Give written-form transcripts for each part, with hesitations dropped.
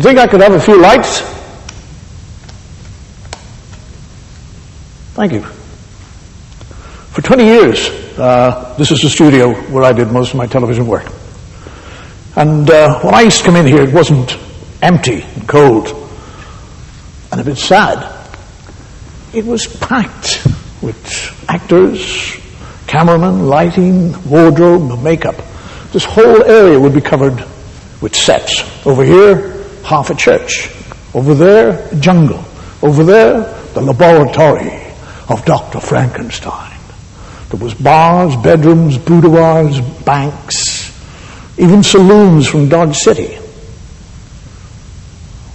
You think I could have a few lights? Thank you. For 20 years, this is the studio where I did most of my television work. And when I used to come in here, it wasn't empty and cold and a bit sad. It was packed with actors, cameramen, lighting, wardrobe, makeup. This whole area would be covered with sets. Over here, half a church. Over there, a jungle. Over there, the laboratory of Dr. Frankenstein. There was bars, bedrooms, boudoirs, banks, even saloons from Dodge City.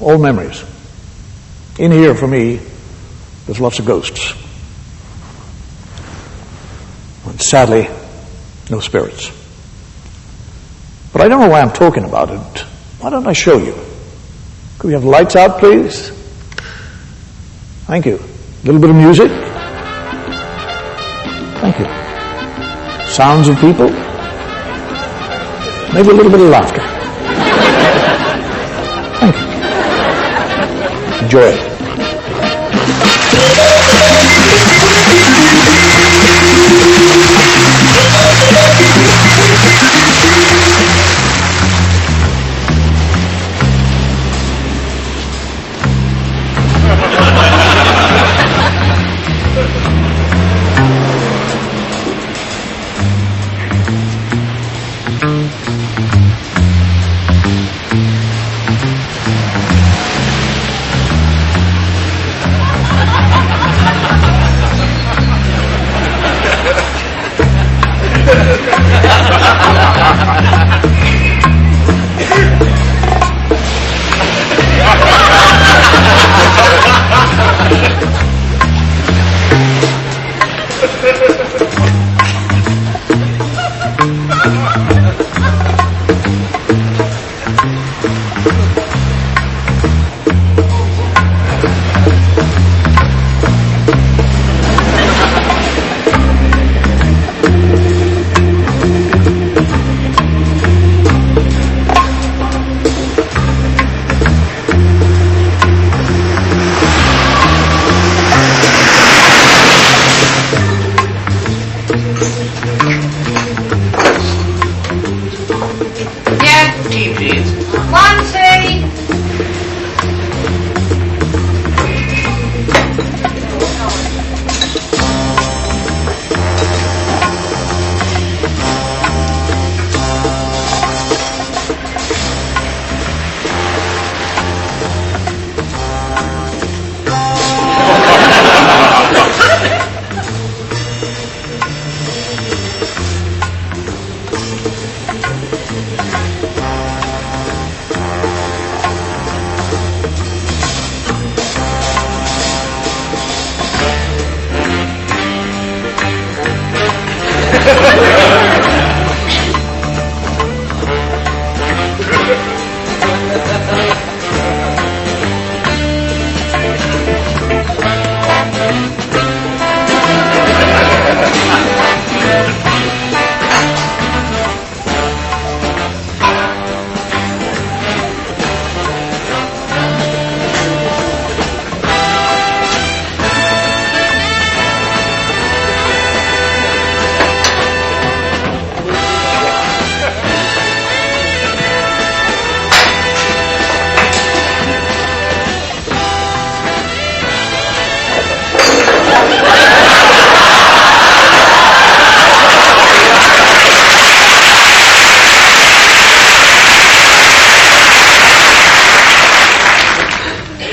All memories. In here, for me, there's lots of ghosts. And sadly, no spirits. But I don't know why I'm talking about it. Why don't I show you? Could we have the lights out, please? Thank you. A little bit of music. Thank you. Sounds of people. Maybe a little bit of laughter. Thank you. Enjoy it.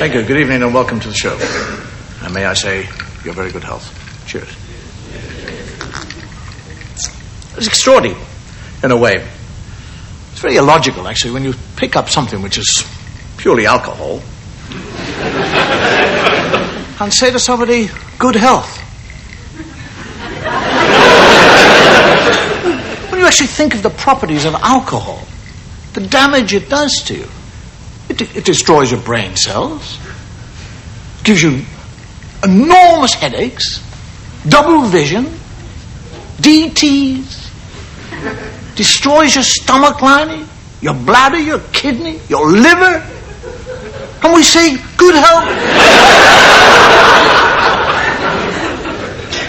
Thank you. Good evening and welcome to the show. And may I say, your very good health. Cheers. It's extraordinary, in a way. It's very illogical, actually, when you pick up something which is purely alcohol and say to somebody, good health. When you actually think of the properties of alcohol, the damage it does to you, it destroys your brain cells, gives you enormous headaches, double vision, DTs, destroys your stomach lining, your bladder, your kidney, your liver. And we say, good health.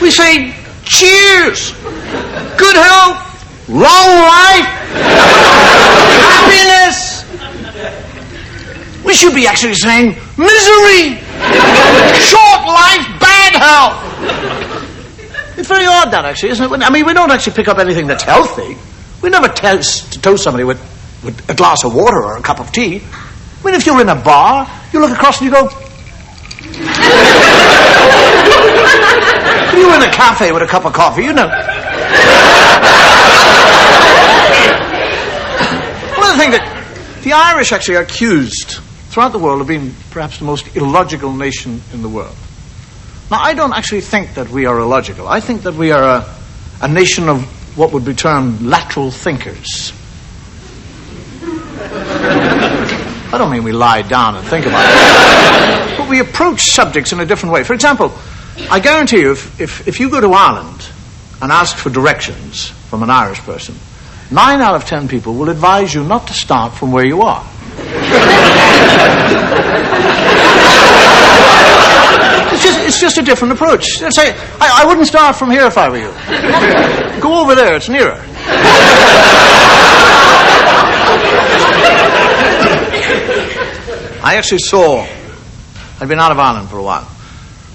We say, cheers. Good health. Long life. Happiness. We should be actually saying, misery. Short life, bad health. It's very odd, that, actually, isn't it? I mean, we don't actually pick up anything that's healthy. We never toast somebody with a glass of water or a cup of tea. I mean, if you're in a bar, you look across and you go... You're in a cafe with a cup of coffee, you know. One of the things that the Irish actually are accused throughout the world of being perhaps the most illogical nation in the world. Now, I don't actually think that we are illogical. I think that we are a nation of what would be termed lateral thinkers. I don't mean we lie down and think about it, but we approach subjects in a different way. For example, I guarantee you, if you go to Ireland and ask for directions from an Irish person, 9 out of 10 people will advise you not to start from where you are. It's just a different approach. They'll say, I wouldn't start from here if I were you. Go over there, it's nearer. I actually I'd been out of Ireland for a while,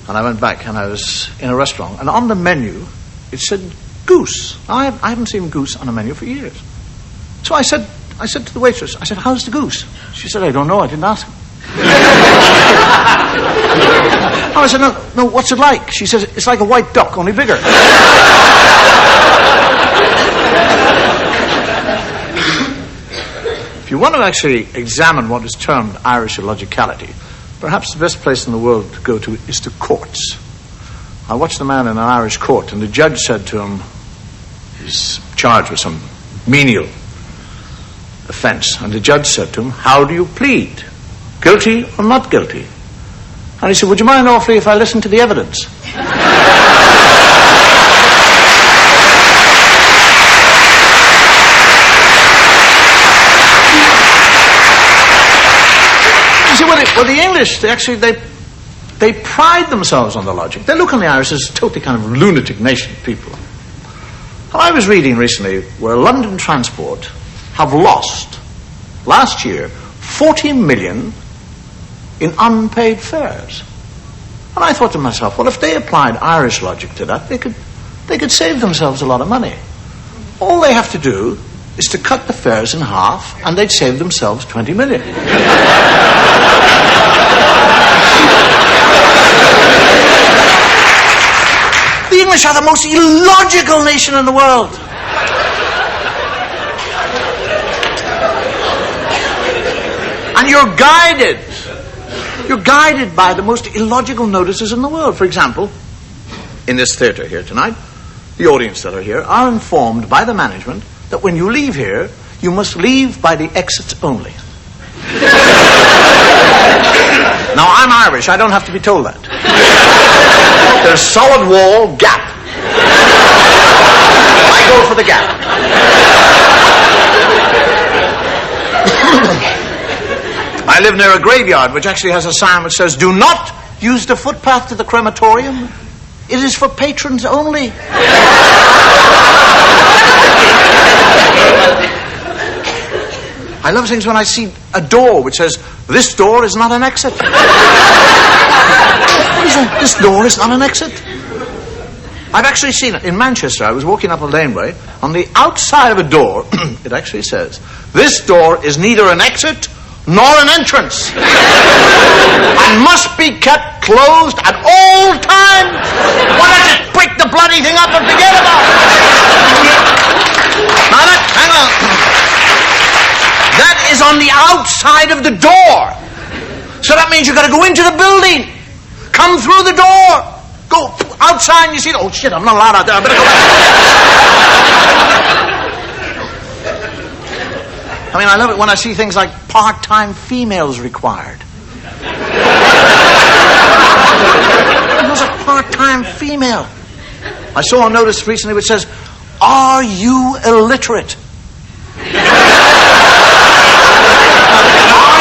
and I went back and I was in a restaurant, and on the menu it said goose. I haven't seen goose on a menu for years. So I said to the waitress, I said, how's the goose? She said, I don't know, I didn't ask him. I said, no, what's it like? She says, it's like a white duck, only bigger. If you want to actually examine what is termed Irish illogicality, perhaps the best place in the world to go to is to courts. I watched a man in an Irish court, and the judge said to him, he's charged with some menial offense, and the judge said to him, how do you plead? Guilty or not guilty? And he said, would you mind awfully if I listen to the evidence? You see, well, the English, they pride themselves on the logic. They look on the Irish as a totally kind of lunatic nation people. Well, I was reading recently where London Transport have lost, last year, 40 million in unpaid fares. And I thought to myself, well, if they applied Irish logic to that, they could save themselves a lot of money. All they have to do is to cut the fares in half, and they'd save themselves 20 million. The English are the most illogical nation in the world. And you're guided by the most illogical notices in the world. For example, in this theatre here tonight, the audience that are here are informed by the management that when you leave here, you must leave by the exits only. Now, I'm Irish. I don't have to be told that. There's solid wall, gap. I go for the gap. I live near a graveyard which actually has a sign which says, do not use the footpath to the crematorium. It is for patrons only. I love things when I see a door which says, this door is not an exit. What is that? This door is not an exit. I've actually seen it in Manchester. I was walking up a laneway. On the outside of a door, it actually says, this door is neither an exit nor an entrance, and must be kept closed at all times. Why don't you break the bloody thing up and forget about it? Now, hang on. That is on the outside of the door. So that means you've got to go into the building, come through the door, go outside, and you see, oh shit, I'm not allowed out there, I better go back. I mean, I love it when I see things like part-time females required. Who's a part-time female? I saw a notice recently which says, are you illiterate? Are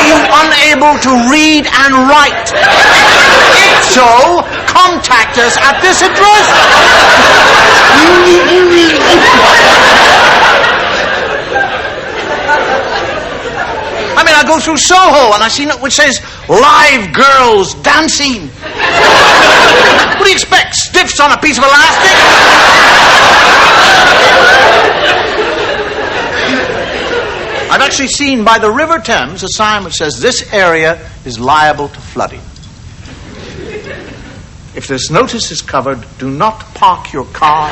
you unable able to read and write? If so, contact us at this address. I mean, I go through Soho and I see it which says live girls dancing. What do you expect? Stiffs on a piece of elastic? I've actually seen by the River Thames a sign which says this area is liable to flooding. If this notice is covered, do not park your car.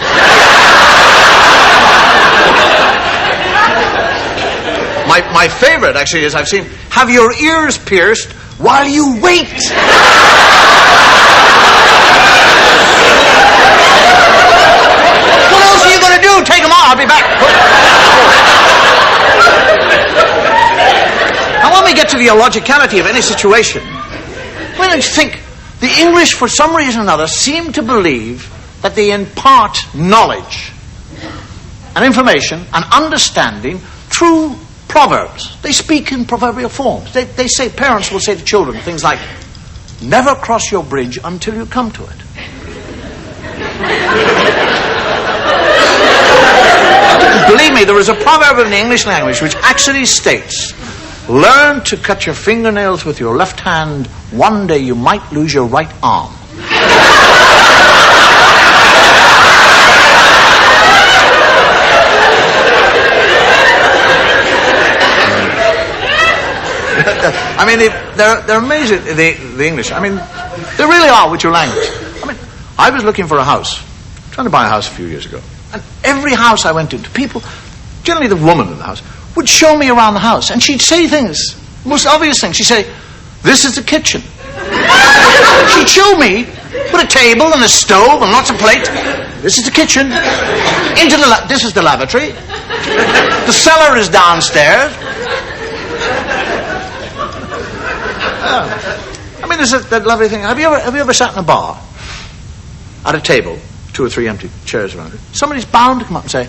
My favorite, actually, is I've seen, have your ears pierced while you wait. What else are you going to do? Take them off. I'll be back. Now, when we get to the illogicality of any situation, when I think the English, for some reason or another, seem to believe that they impart knowledge and information and understanding through proverbs. They speak in proverbial forms. They say, parents will say to children things like, never cross your bridge until you come to it. Believe me, there is a proverb in the English language which actually states, learn to cut your fingernails with your left hand. One day you might lose your right arm. I mean, they're amazing, the English. I mean, they really are with your language. I mean, I was looking for a house, trying to buy a house a few years ago. And every house I went to, people, generally the woman in the house, would show me around the house. And she'd say things, most obvious things. She'd say, this is the kitchen. She'd show me with a table and a stove and lots of plates. This is the kitchen. This is the lavatory. The cellar is downstairs. I mean, there's that lovely thing. Have you ever sat in a bar at a table, 2 or 3 empty chairs around it? Somebody's bound to come up and say,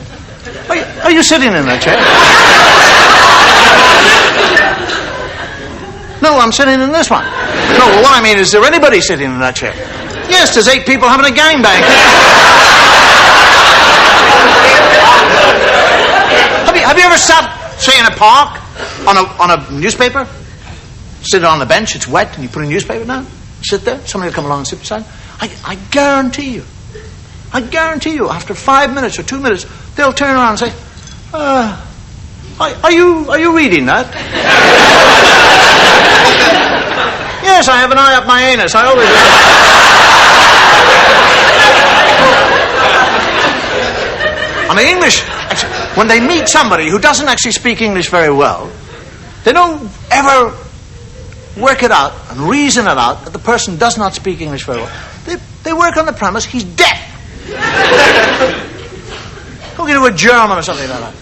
are you sitting in that chair? No, I'm sitting in this one. No, well, what I mean is there anybody sitting in that chair? Yes, there's 8 people having a gangbang. Have you ever sat, say, in a park on a newspaper? Sit on the bench, it's wet, and you put a newspaper down, sit there, somebody will come along and sit beside. I guarantee you, after 5 minutes or 2 minutes, they'll turn around and say, are you reading that? Yes, I have an eye up my anus, I always do. And the English, actually, when they meet somebody who doesn't actually speak English very well, they don't ever work it out and reason it out that the person does not speak English very well. They work on the premise he's deaf. Go to a German or something like that.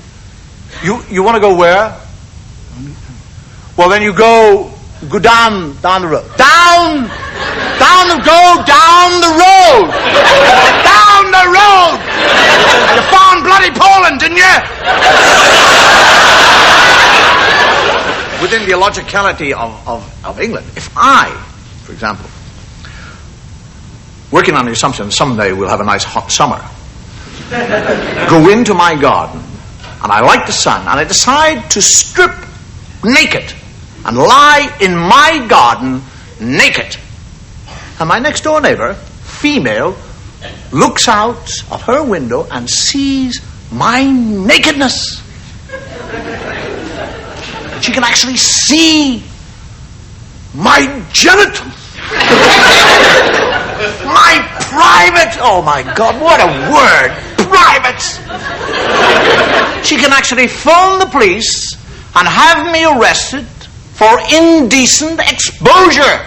You want to go where? Well, then you go down the road. Down the road. Down the road. You found bloody Poland, didn't you? Within the illogicality of England, if I, for example, working on the assumption someday we'll have a nice hot summer, go into my garden, and I like the sun, and I decide to strip naked and lie in my garden naked, and my next door neighbor, female, looks out of her window and sees my nakedness. She can actually see my genitals. My private, oh my God, what a word, privates. She can actually phone the police and have me arrested for indecent exposure.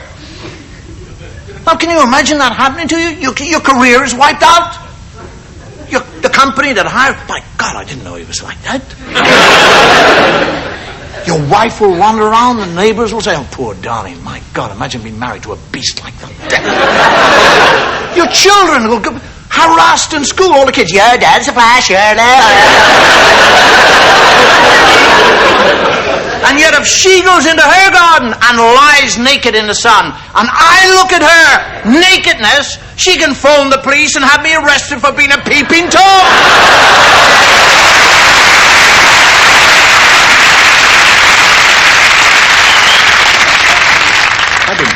Now, can you imagine that happening to you? Your career is wiped out. The company that hired, my God, I didn't know he was like that. Your wife will wander around, the neighbors will say, oh, poor darling, my God, imagine being married to a beast like that. Your children will go harassed in school, all the kids, your dad's a flash, your dad. And yet if she goes into her garden and lies naked in the sun, and I look at her nakedness, she can phone the police and have me arrested for being a peeping Tom.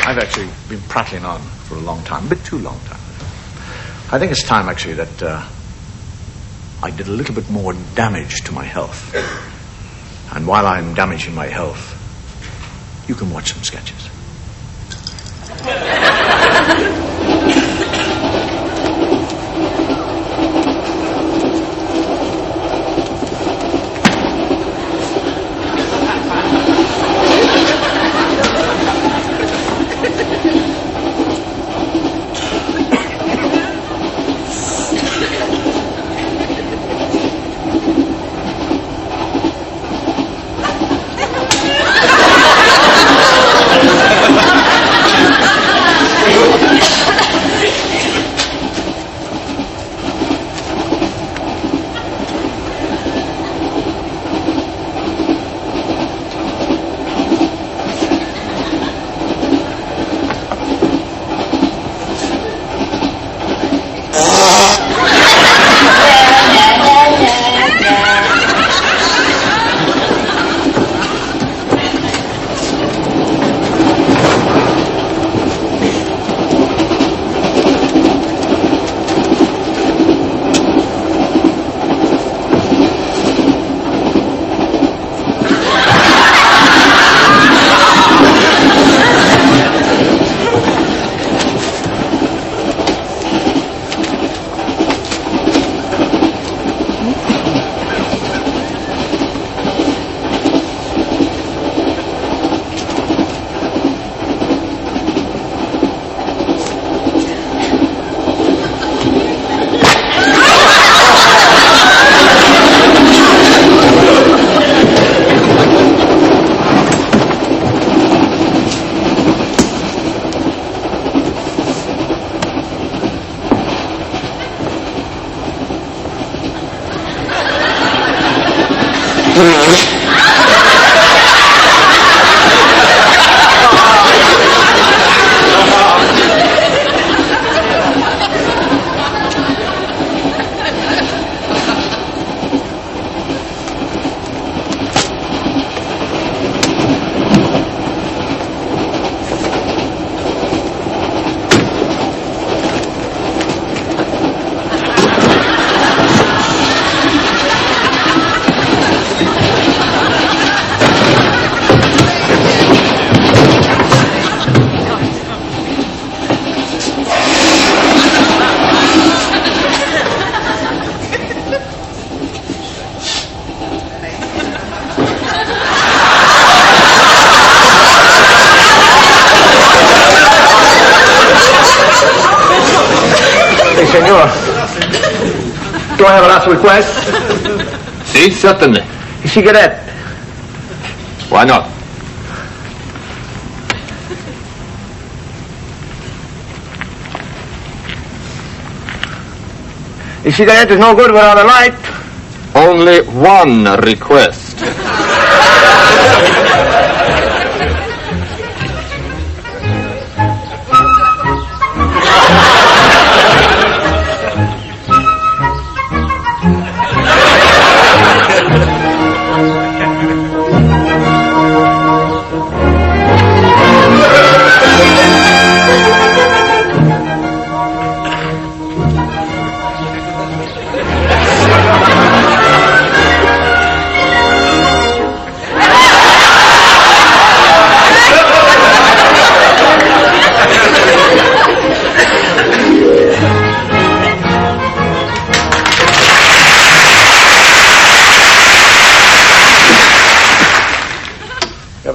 I've actually been prattling on for a long time, a bit too long time. I think it's time, actually, that I did a little bit more damage to my health. And while I'm damaging my health, you can watch some sketches. Senor, do I have a last request? Si, certainly. A cigarette. Why not? A cigarette is no good without a light. Only one request.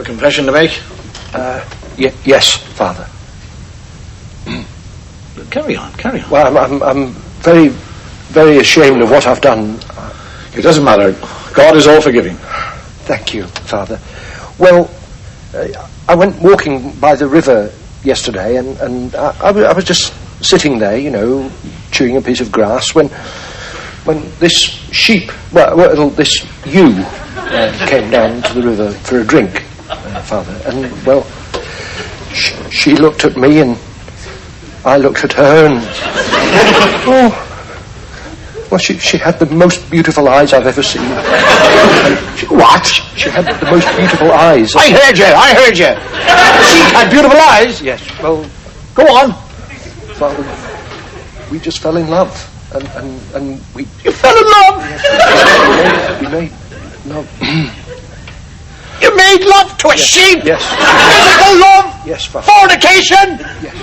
Confession to make? Yes, Father. Carry on. Well, I'm very, very ashamed of what I've done. It doesn't matter. God is all forgiving. Thank you, Father. Well, I went walking by the river yesterday, and I was just sitting there, you know, chewing a piece of grass, when this sheep, this ewe, came down to the river for a drink, Father. And, well, she looked at me and I looked at her and... well, she had the most beautiful eyes I've ever seen. What? She had the most beautiful eyes. I heard you. She had beautiful eyes. Yes, well, Go on. Father, we just fell in love. And we... You fell in love. We made love. You made love to a sheep. Yes. Physical love. Yes, Father. Fornication. Yes.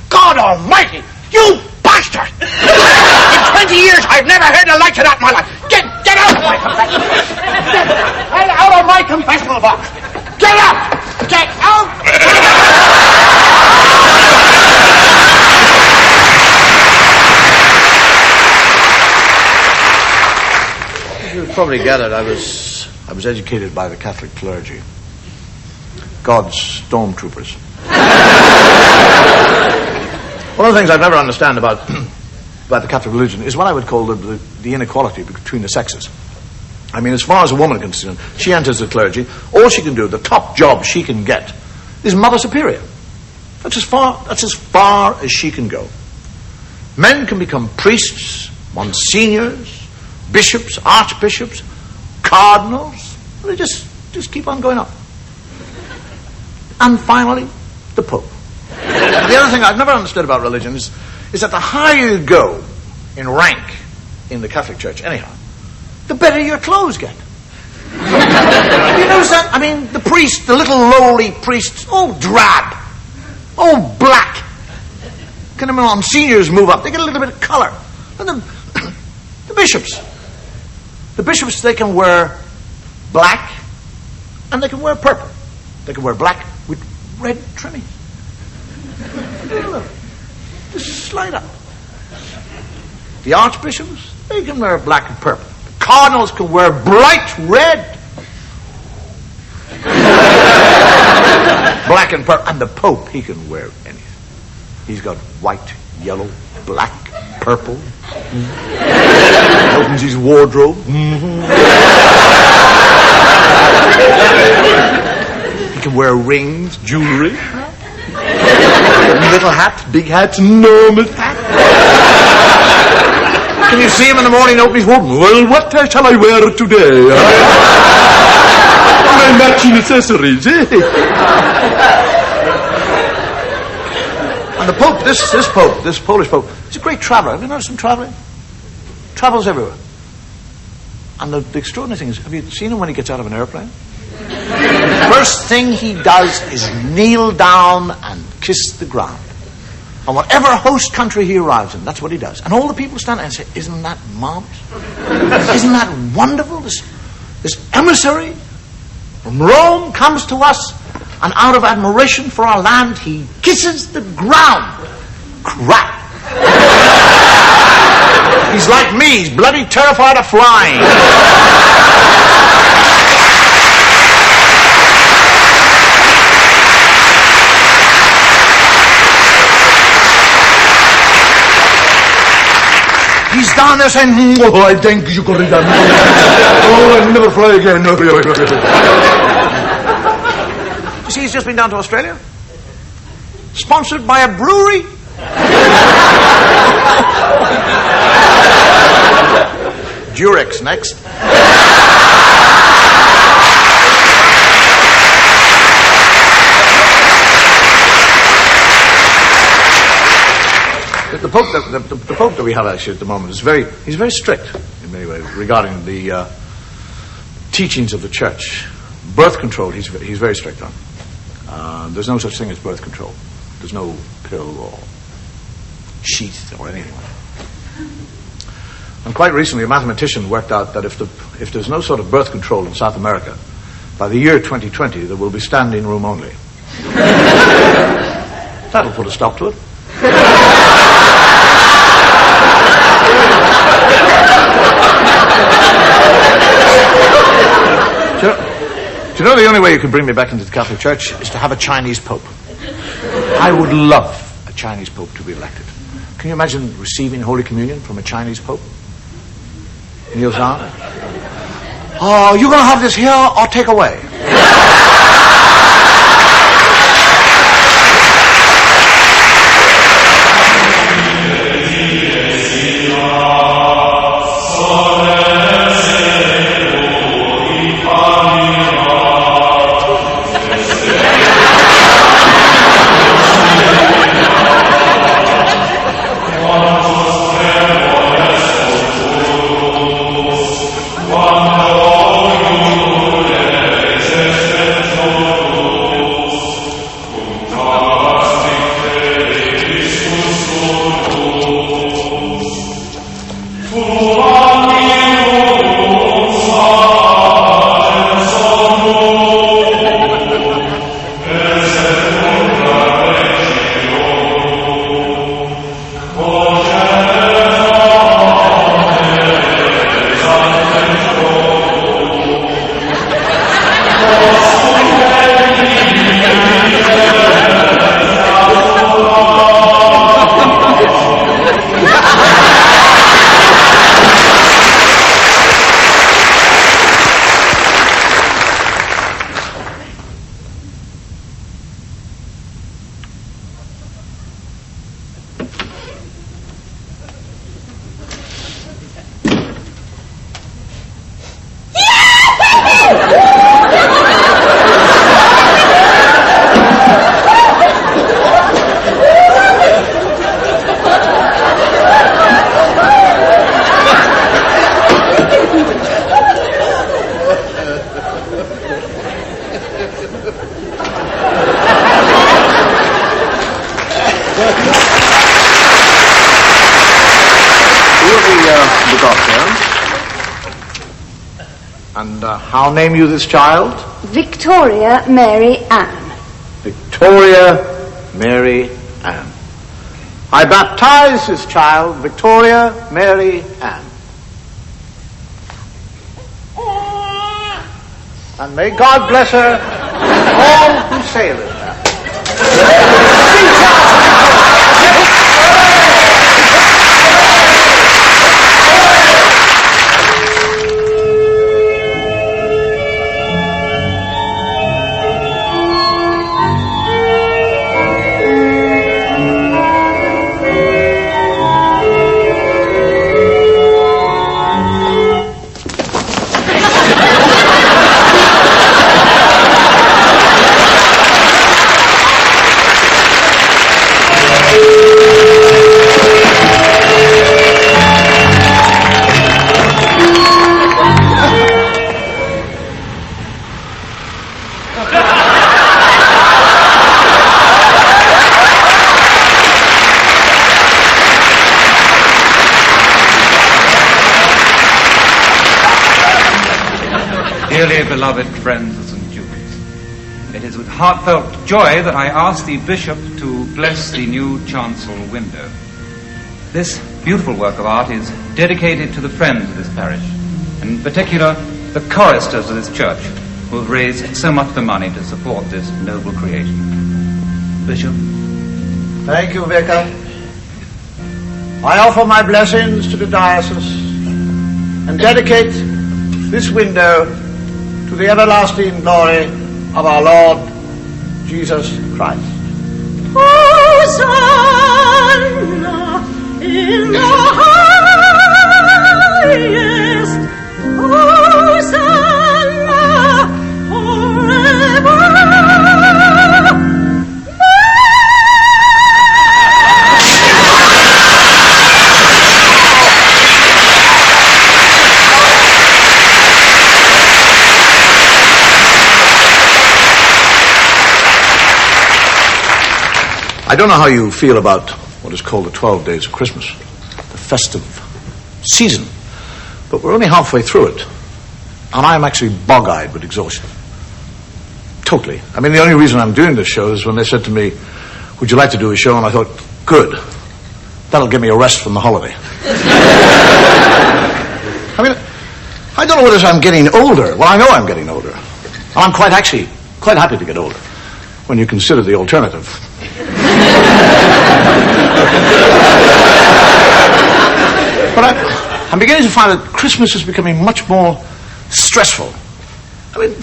God Almighty, you bastard! In 20 years, I've never heard the like of that in my life. Get out of my confessional box. Get out of my confessional box. Get out. Get out. You've probably gathered I was educated by the Catholic clergy. God's stormtroopers. One of the things I've never understand about the Catholic religion is what I would call the inequality between the sexes. I mean, as far as a woman is concerned, she enters the clergy, all she can do, the top job she can get, is Mother Superior. That's as far as she can go. Men can become priests, monsignors, bishops, archbishops, cardinals. They just keep on going up. And finally, the Pope. The other thing I've never understood about religion is that the higher you go in rank in the Catholic Church, anyhow, the better your clothes get. Have you noticed that? I mean, the priest, the little lowly priests, all drab, all black. Can the monsignors move up? They get a little bit of color. And the bishops, they can wear black and they can wear purple. They can wear black with red trimming. Just slide up. The archbishops, they can wear black and purple. The cardinals can wear bright red. Black and purple. And the Pope, he can wear anything. He's got white, yellow, black, purple. Opens his wardrobe. He can wear rings, jewelry. Little hat, big hat, enormous hat. Can you see him in the morning open his wardrobe? Well, what shall I wear today? My matching accessories, eh? And the Pope, this Pope, this Polish Pope, he's a great traveller. Have you noticed him travelling? Travels everywhere. And the extraordinary thing is, have you seen him when he gets out of an airplane? First thing he does is kneel down and kiss the ground. And whatever host country he arrives in, that's what he does. And all the people stand there and say, isn't that marvelous? Isn't that wonderful? This emissary from Rome comes to us, and out of admiration for our land, he kisses the ground. Crap. He's like me. He's bloody terrified of flying. He's down there saying, oh, I thank you, Corrida. Oh, I'll never fly again. You see, he's just been down to Australia. Sponsored by a brewery. Durex next. The Pope that we have actually at the moment he's very strict in many ways regarding the teachings of the Church. Birth control, he's very strict on. There's no such thing as birth control. There's no pill or sheath or anything like that. And quite recently, a mathematician worked out that if there's no sort of birth control in South America, by the year 2020, there will be standing room only. That'll put a stop to it. Do you know the only way you can bring me back into the Catholic Church is to have a Chinese Pope? I would love a Chinese Pope to be elected. Can you imagine receiving Holy Communion from a Chinese Pope? Kneels down. Oh, you going to have this here or take away? The doctor. And how name you this child? Victoria Mary Ann. Victoria Mary Ann. I baptize this child Victoria Mary Ann. And may God bless her and all who sail in her. Dearly beloved friends of St. Jude's, it is with heartfelt joy that I ask the Bishop to bless the new chancel window. This beautiful work of art is dedicated to the friends of this parish, and in particular the choristers of this church, who have raised so much of the money to support this noble creation. Bishop. Thank you, Vicar. I offer my blessings to the diocese and dedicate this window to the everlasting glory of our Lord Jesus Christ. Hosanna in the highest. Hosanna forever. I don't know how you feel about what is called the 12 days of Christmas, the festive season, but we're only halfway through it, and I'm actually bog-eyed with exhaustion. Totally. I mean, the only reason I'm doing this show is when they said to me, would you like to do a show? And I thought, good. That'll give me a rest from the holiday. I mean, I don't know whether I'm getting older. Well, I know I'm getting older. And I'm quite happy to get older when you consider the alternative. But I'm beginning to find that Christmas is becoming much more stressful. I mean,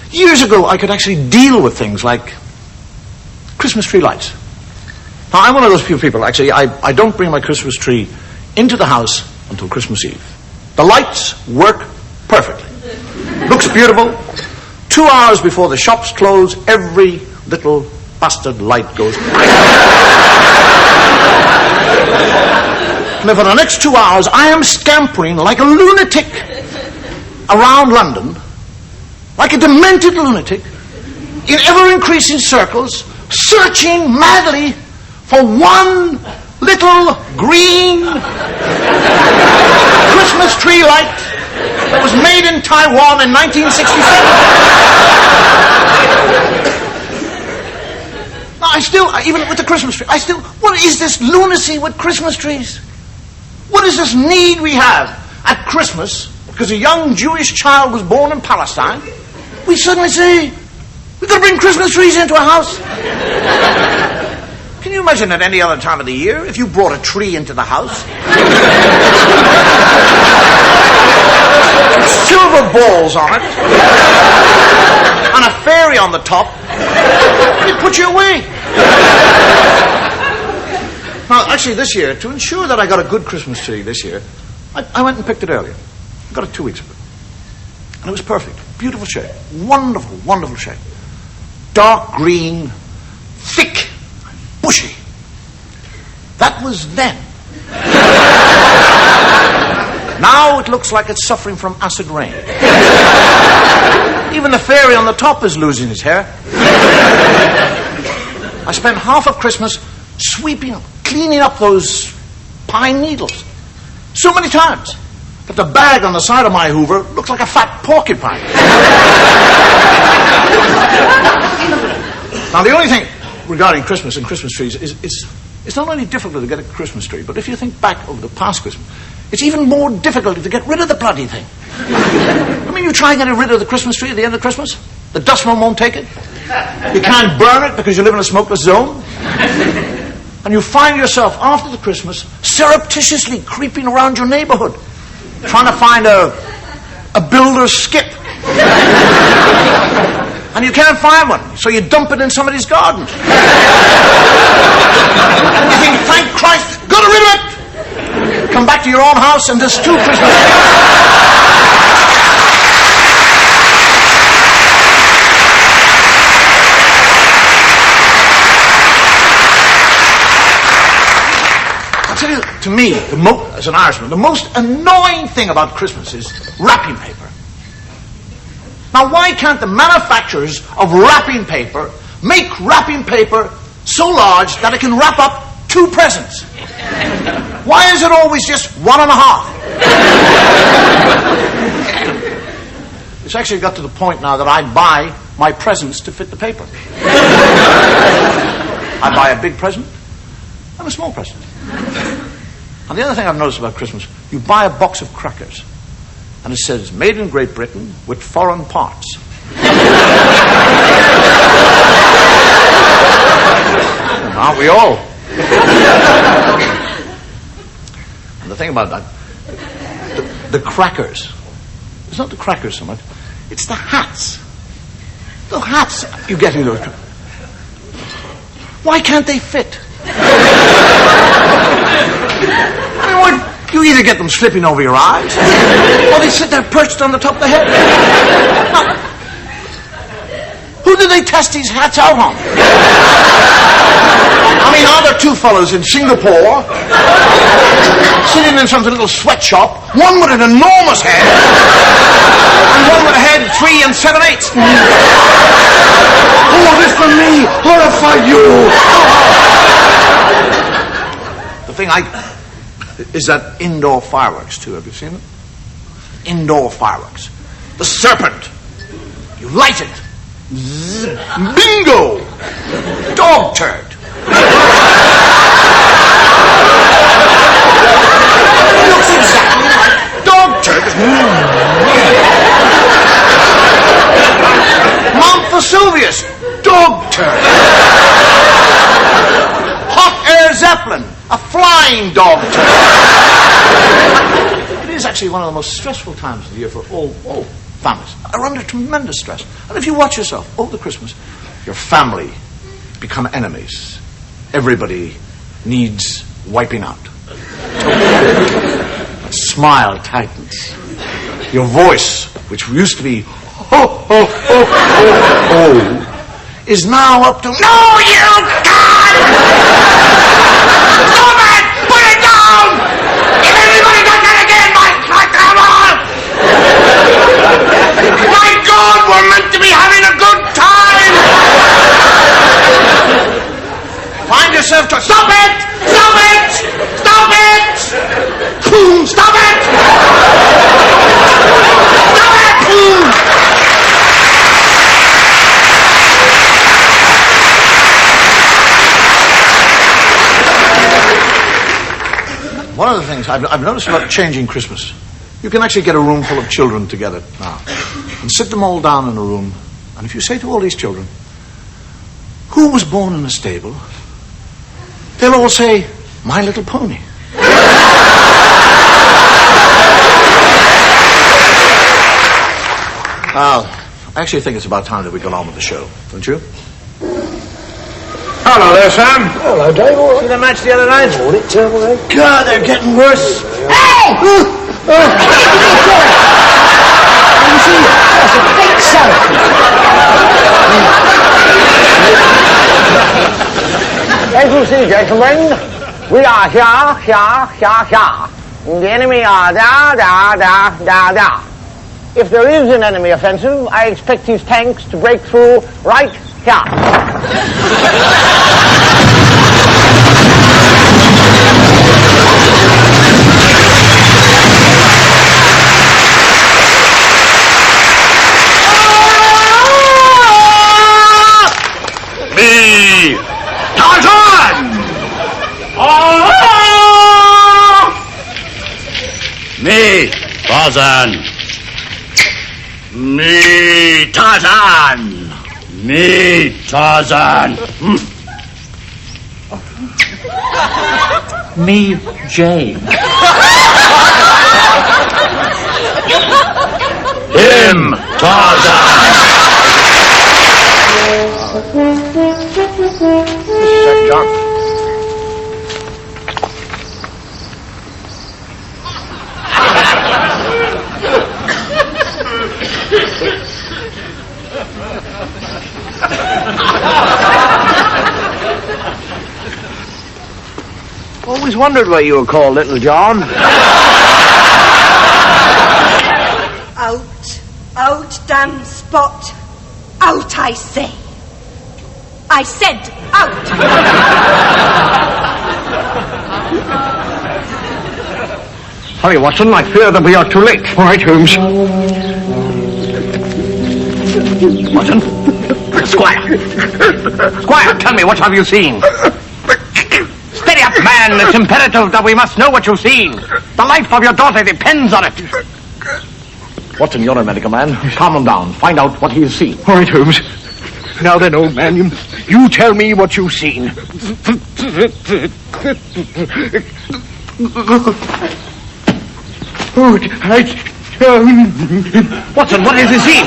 years ago I could actually deal with things like Christmas tree lights. Now, I'm one of those few people, actually, I don't bring my Christmas tree into the house until Christmas Eve. The lights work perfectly. Looks beautiful. 2 hours before the shops close, every little bastard light goes. And for the next 2 hours, I am scampering like a lunatic around London, like a demented lunatic, in ever-increasing circles, searching madly for one little green Christmas tree light that was made in Taiwan in 1967. Now, even with the Christmas tree, what is this lunacy with Christmas trees? What is this need we have at Christmas, because a young Jewish child was born in Palestine, we suddenly say, we've got to bring Christmas trees into a house? Can you imagine at any other time of the year, if you brought a tree into the house? Silver balls on it, and a fairy on the top, it put you away. Now, actually, this year, to ensure that I got a good Christmas tree this year, I went and picked it earlier. I got it 2 weeks ago. And it was perfect. Beautiful shape. Wonderful, wonderful shape. Dark green, thick, bushy. That was then. Now it looks like it's suffering from acid rain. Even the fairy on the top is losing his hair. I spent half of Christmas sweeping up, cleaning up those pine needles so many times that the bag on the side of my Hoover looks like a fat porcupine. Now, the only thing regarding Christmas and Christmas trees is it's not only difficult to get a Christmas tree, but if you think back over the past Christmas, it's even more difficult to get rid of the bloody thing. I mean, you try and get rid of the Christmas tree at the end of Christmas, the dustman won't take it. You can't burn it because you live in a smokeless zone. And you find yourself, after the Christmas, surreptitiously creeping around your neighborhood, trying to find a builder's skip. And you can't find one, so you dump it in somebody's garden. And you think, thank Christ, got rid of it! Come back to your own house and there's 2 Christmas trees. To me, as an Irishman, the most annoying thing about Christmas is wrapping paper. Now, why can't the manufacturers of wrapping paper make wrapping paper so large that it can wrap up 2 presents? Why is it always just 1.5? It's actually got to the point now that I buy my presents to fit the paper. I buy a big present and a small present. And the other thing I've noticed about Christmas, you buy a box of crackers, and it says, made in Great Britain with foreign parts. Aren't we all? And the thing about that, the crackers, it's not the crackers so much, it's the hats. The hats you get in those crackers. Why can't they fit? You either get them slipping over your eyes, or they sit there perched on the top of the head. Now, who do they test these hats out on? I mean, are there 2 fellows in Singapore sitting in some little sweatshop, one with an enormous head, and one with a head 3 7/8? Oh, this for me! Horrify you! The thing is that indoor fireworks too. Have you seen it? Indoor fireworks. The serpent. You light it. Zzz, bingo! Dog turd. It looks exactly like dog turd. Mount Vesuvius. Dog turd. Hot air Zeppelin. A flying dog turd. It is actually one of the most stressful times of the year for all families are under tremendous stress. And if you watch yourself over Christmas, your family become enemies. Everybody needs wiping out. Smile tightens. Your voice, which used to be ho, ho, ho, ho, ho, is now up to no, you can't! Stop it! Put it down! If anybody does that again, come on! My God, we're meant to be having a good time! Find yourself to... Stop it! Stop it! Stop it! Boom! Stop it! Stop it! Boom! One of the things I've noticed about changing Christmas, you can actually get a room full of children together now and sit them all down in a room, and if you say to all these children, who was born in a stable, they'll all say, My Little Pony. I actually think it's about time that we got on with the show, don't you? Hello there, Sam. Hello, Dave. All right. See the match the other night? Morning, terrible, eh? God, they're getting worse. Hey! As you see, gentlemen, we are here. The enemy are there. If there is an enemy offensive, I expect his tanks to break through right here. Me, Tarzan! Me, Tarzan! Me, Tarzan! Me, Tarzan! Me, Jane. Him, Tarzan! John. Always wondered why you were called Little John. Out, damn Spot. Out, I say. I said out. Hurry, Watson. I fear that we are too late. All right, Holmes. Watson. Squire. Squire, tell me, what have you seen? Steady up, man. It's imperative that we must know what you've seen. The life of your daughter depends on it. Watson, you're a medical man. Calm him down. Find out what he has seen. All right, Holmes. Now then, old man, you tell me what you've seen. Watson, what has he seen?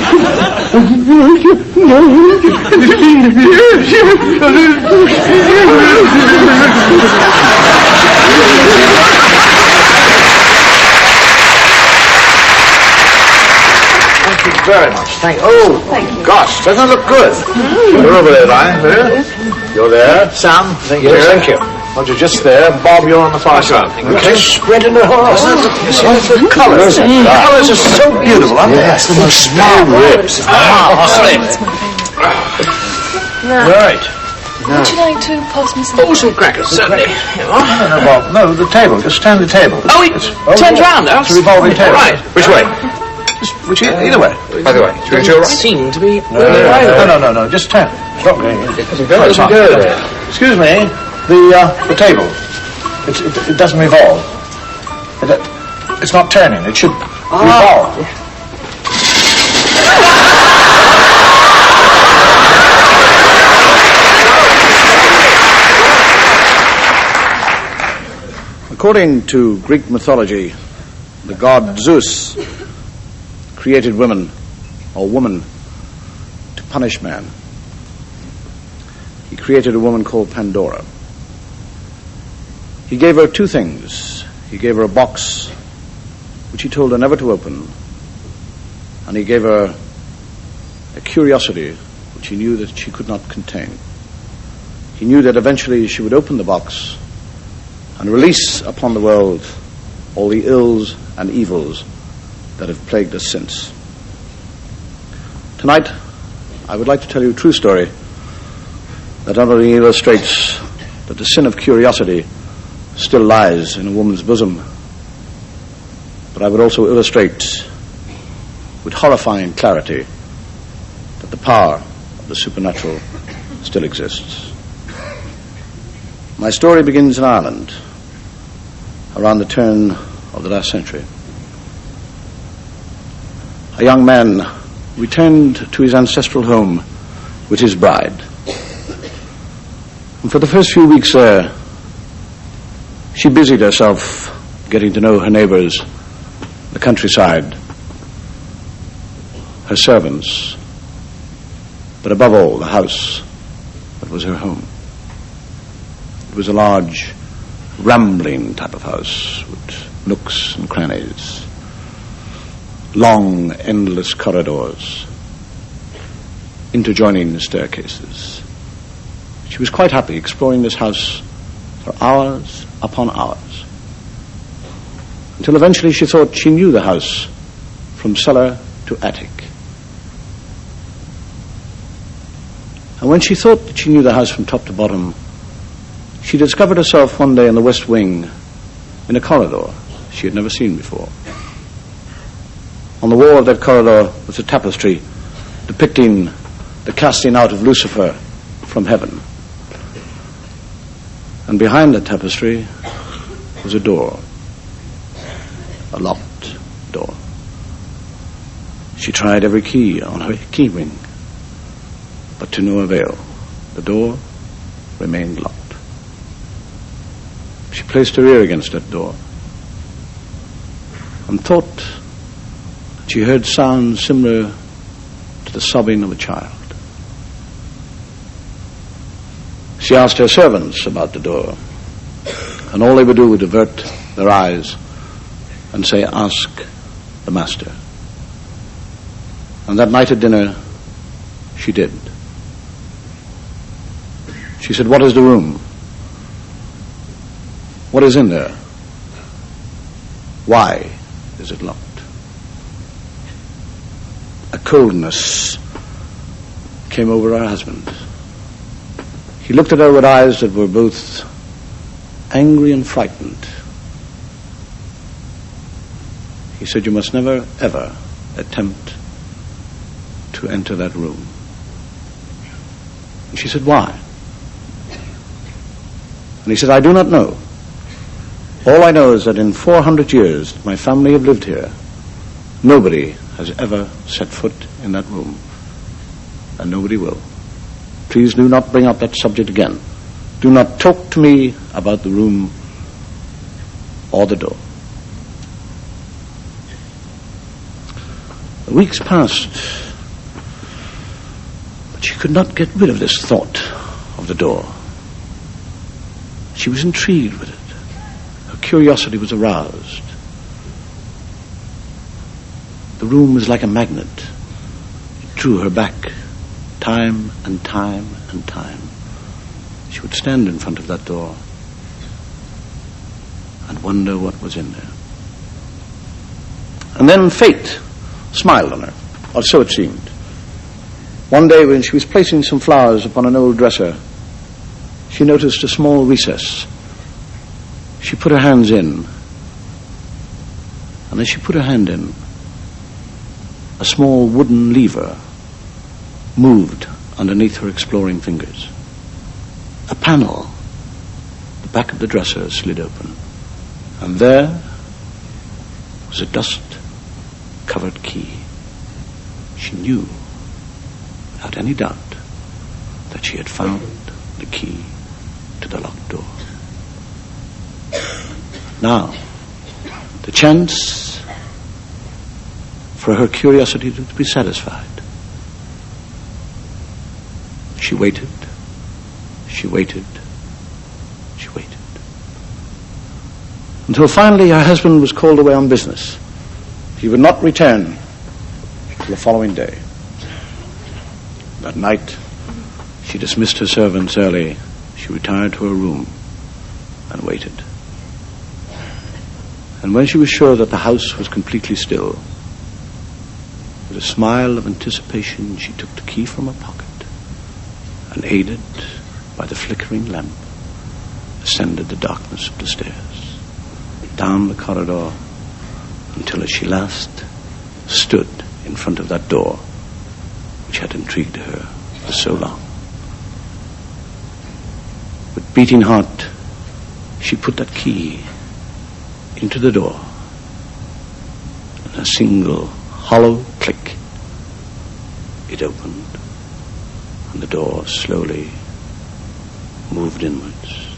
Thank you very much. Thank you. Gosh, doesn't it look good? You're over there, Ryan. There. You're there. Sam, thank you. Thank you. Roger, just there. Bob, you're on the far side. Okay. Spreading the horse. The colours. The colours are so beautiful, aren't they? Yes, the most small ribs. Right. Would you like to pass me some? Oh, some crackers, certainly. No, Bob. No, the table. Just stand the table. Oh, it turns round. It's a revolving table. Right. Which way? Either way. By the way, seem to be. No. Just turn. Stop going. Doesn't go there. Excuse me. The table. It doesn't revolve. It's not turning. It should revolve. According to Greek mythology, the god Zeus created women or woman to punish man. He created a woman called Pandora. He gave her two things. He gave her a box which he told her never to open, and he gave her a curiosity which he knew that she could not contain. He knew that eventually she would open the box and release upon the world all the ills and evils that have plagued us since. Tonight, I would like to tell you a true story that not only illustrates that the sin of curiosity still lies in a woman's bosom, but I would also illustrate with horrifying clarity that the power of the supernatural still exists. My story begins in Ireland around the turn of the last century. A young man returned to his ancestral home with his bride. And for the first few weeks there, she busied herself getting to know her neighbors, the countryside, her servants, but above all, the house that was her home. It was a large, rambling type of house with nooks and crannies, long, endless corridors, interjoining staircases. She was quite happy exploring this house for hours upon hours, until eventually she thought she knew the house from cellar to attic. And when she thought that she knew the house from top to bottom, she discovered herself one day in the west wing in a corridor she had never seen before. On the wall of that corridor was a tapestry depicting the casting out of Lucifer from heaven. And behind the tapestry was a door, a locked door. She tried every key on her key ring, but to no avail. The door remained locked. She placed her ear against that door and thought that she heard sounds similar to the sobbing of a child. She asked her servants about the door, and all they would do would avert their eyes and say, "Ask the master." And that night at dinner, she did. She said, "What is the room? What is in there? Why is it locked?" A coldness came over her husband. He looked at her with eyes that were both angry and frightened. He said, "You must never, ever attempt to enter that room." And she said, "Why?" And he said, "I do not know. All I know is that in 400 years my family have lived here. Nobody has ever set foot in that room, and nobody will. Please do not bring up that subject again. Do not talk to me about the room or the door." The weeks passed, but she could not get rid of this thought of the door. She was intrigued with it. Her curiosity was aroused. The room was like a magnet. It drew her back time and time and time. She would stand in front of that door and wonder what was in there. And then fate smiled on her, or so it seemed. One day when she was placing some flowers upon an old dresser, she noticed a small recess. She put her hands in, and as she put her hand in, a small wooden lever moved underneath her exploring fingers. A panel, the back of the dresser, slid open, and there was a dust-covered key. She knew, without any doubt, that she had found the key to the locked door. Now, the chance for her curiosity to be satisfied. She waited. She waited. She waited. Until finally her husband was called away on business. He would not return until the following day. That night, she dismissed her servants early. She retired to her room and waited. And when she was sure that the house was completely still, with a smile of anticipation, she took the key from her pocket and, aided by the flickering lamp, ascended the darkness of the stairs, down the corridor, until at she last stood in front of that door which had intrigued her for so long. With beating heart, she put that key into the door, and a single hollow click, it opened, and the door slowly moved inwards.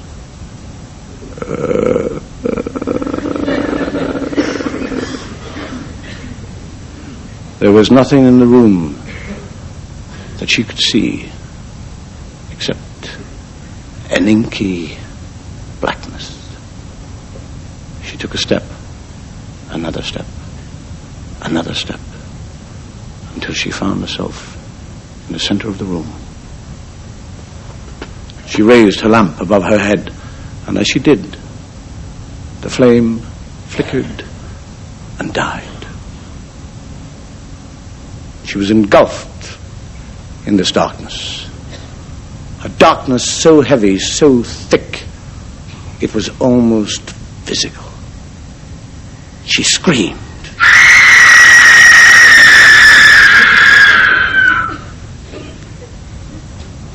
There was nothing in the room that she could see except an inky blackness. She took a step, another step, another step, until she found herself in the center of the room. She raised her lamp above her head, and as she did, the flame flickered and died. She was engulfed in this darkness. A darkness so heavy, so thick, it was almost physical. She screamed.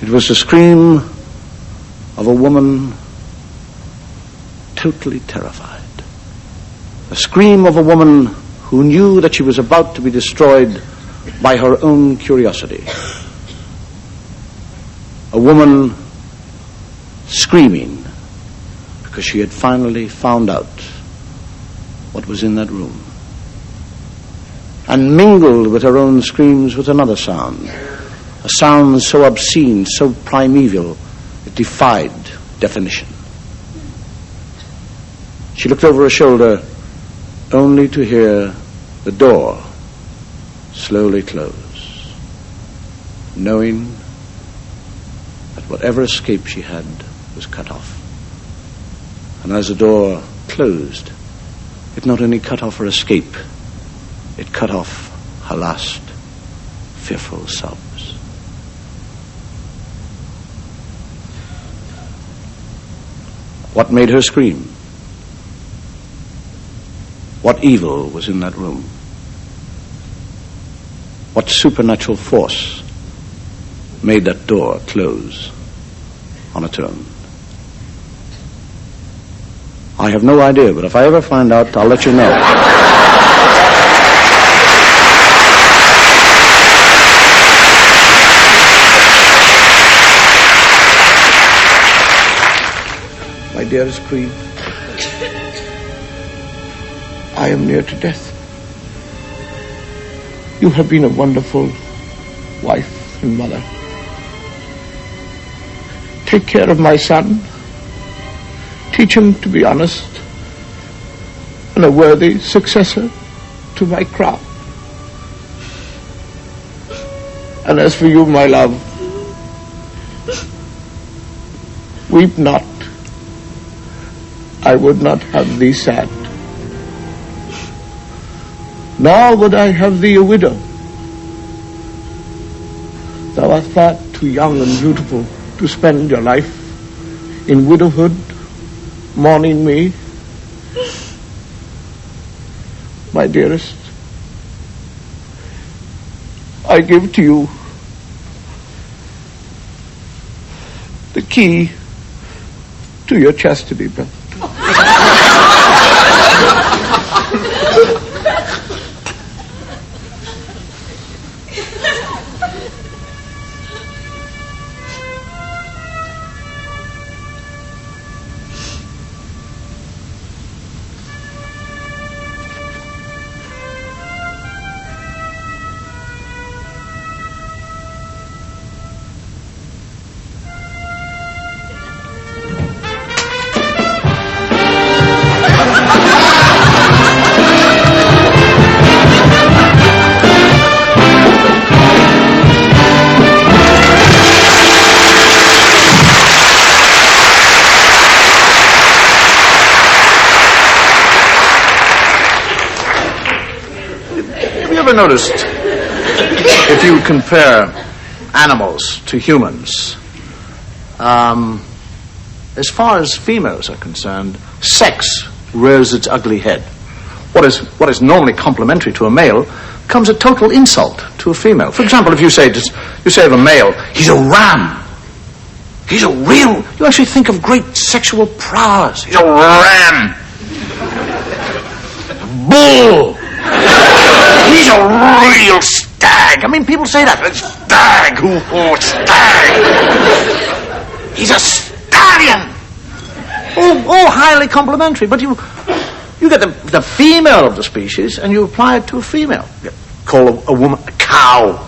It was the scream of a woman totally terrified. A scream of a woman who knew that she was about to be destroyed by her own curiosity. A woman screaming because she had finally found out what was in that room. And mingled with her own screams was another sound, a sound so obscene, so primeval, it defied definition. She looked over her shoulder only to hear the door slowly close, knowing that whatever escape she had was cut off. And as the door closed, it not only cut off her escape, it cut off her last fearful sobs. What made her scream? What evil was in that room? What supernatural force made that door close on its own? I have no idea, but if I ever find out, I'll let you know. My dearest Queen, I am near to death. You have been a wonderful wife and mother. Take care of my son. Teach him to be honest and a worthy successor to my crown. And as for you, my love, weep not. I would not have thee sad. Nor would I have thee a widow. Thou art far too young and beautiful to spend your life in widowhood, mourning me. My dearest, I give to you the key to your chastity belt. ever noticed, if you compare animals to humans, as far as females are concerned, sex rears its ugly head. What is normally complimentary to a male becomes a total insult to a female. For example, if you say of a male, he's a ram. He's a real... You actually think of great sexual prowess. He's a ram. Bull. He's a real stag. I mean, people say that. Stag. Oh, stag. He's a stallion. Oh, highly complimentary. But you get the female of the species and you apply it to a female. You call a woman a cow.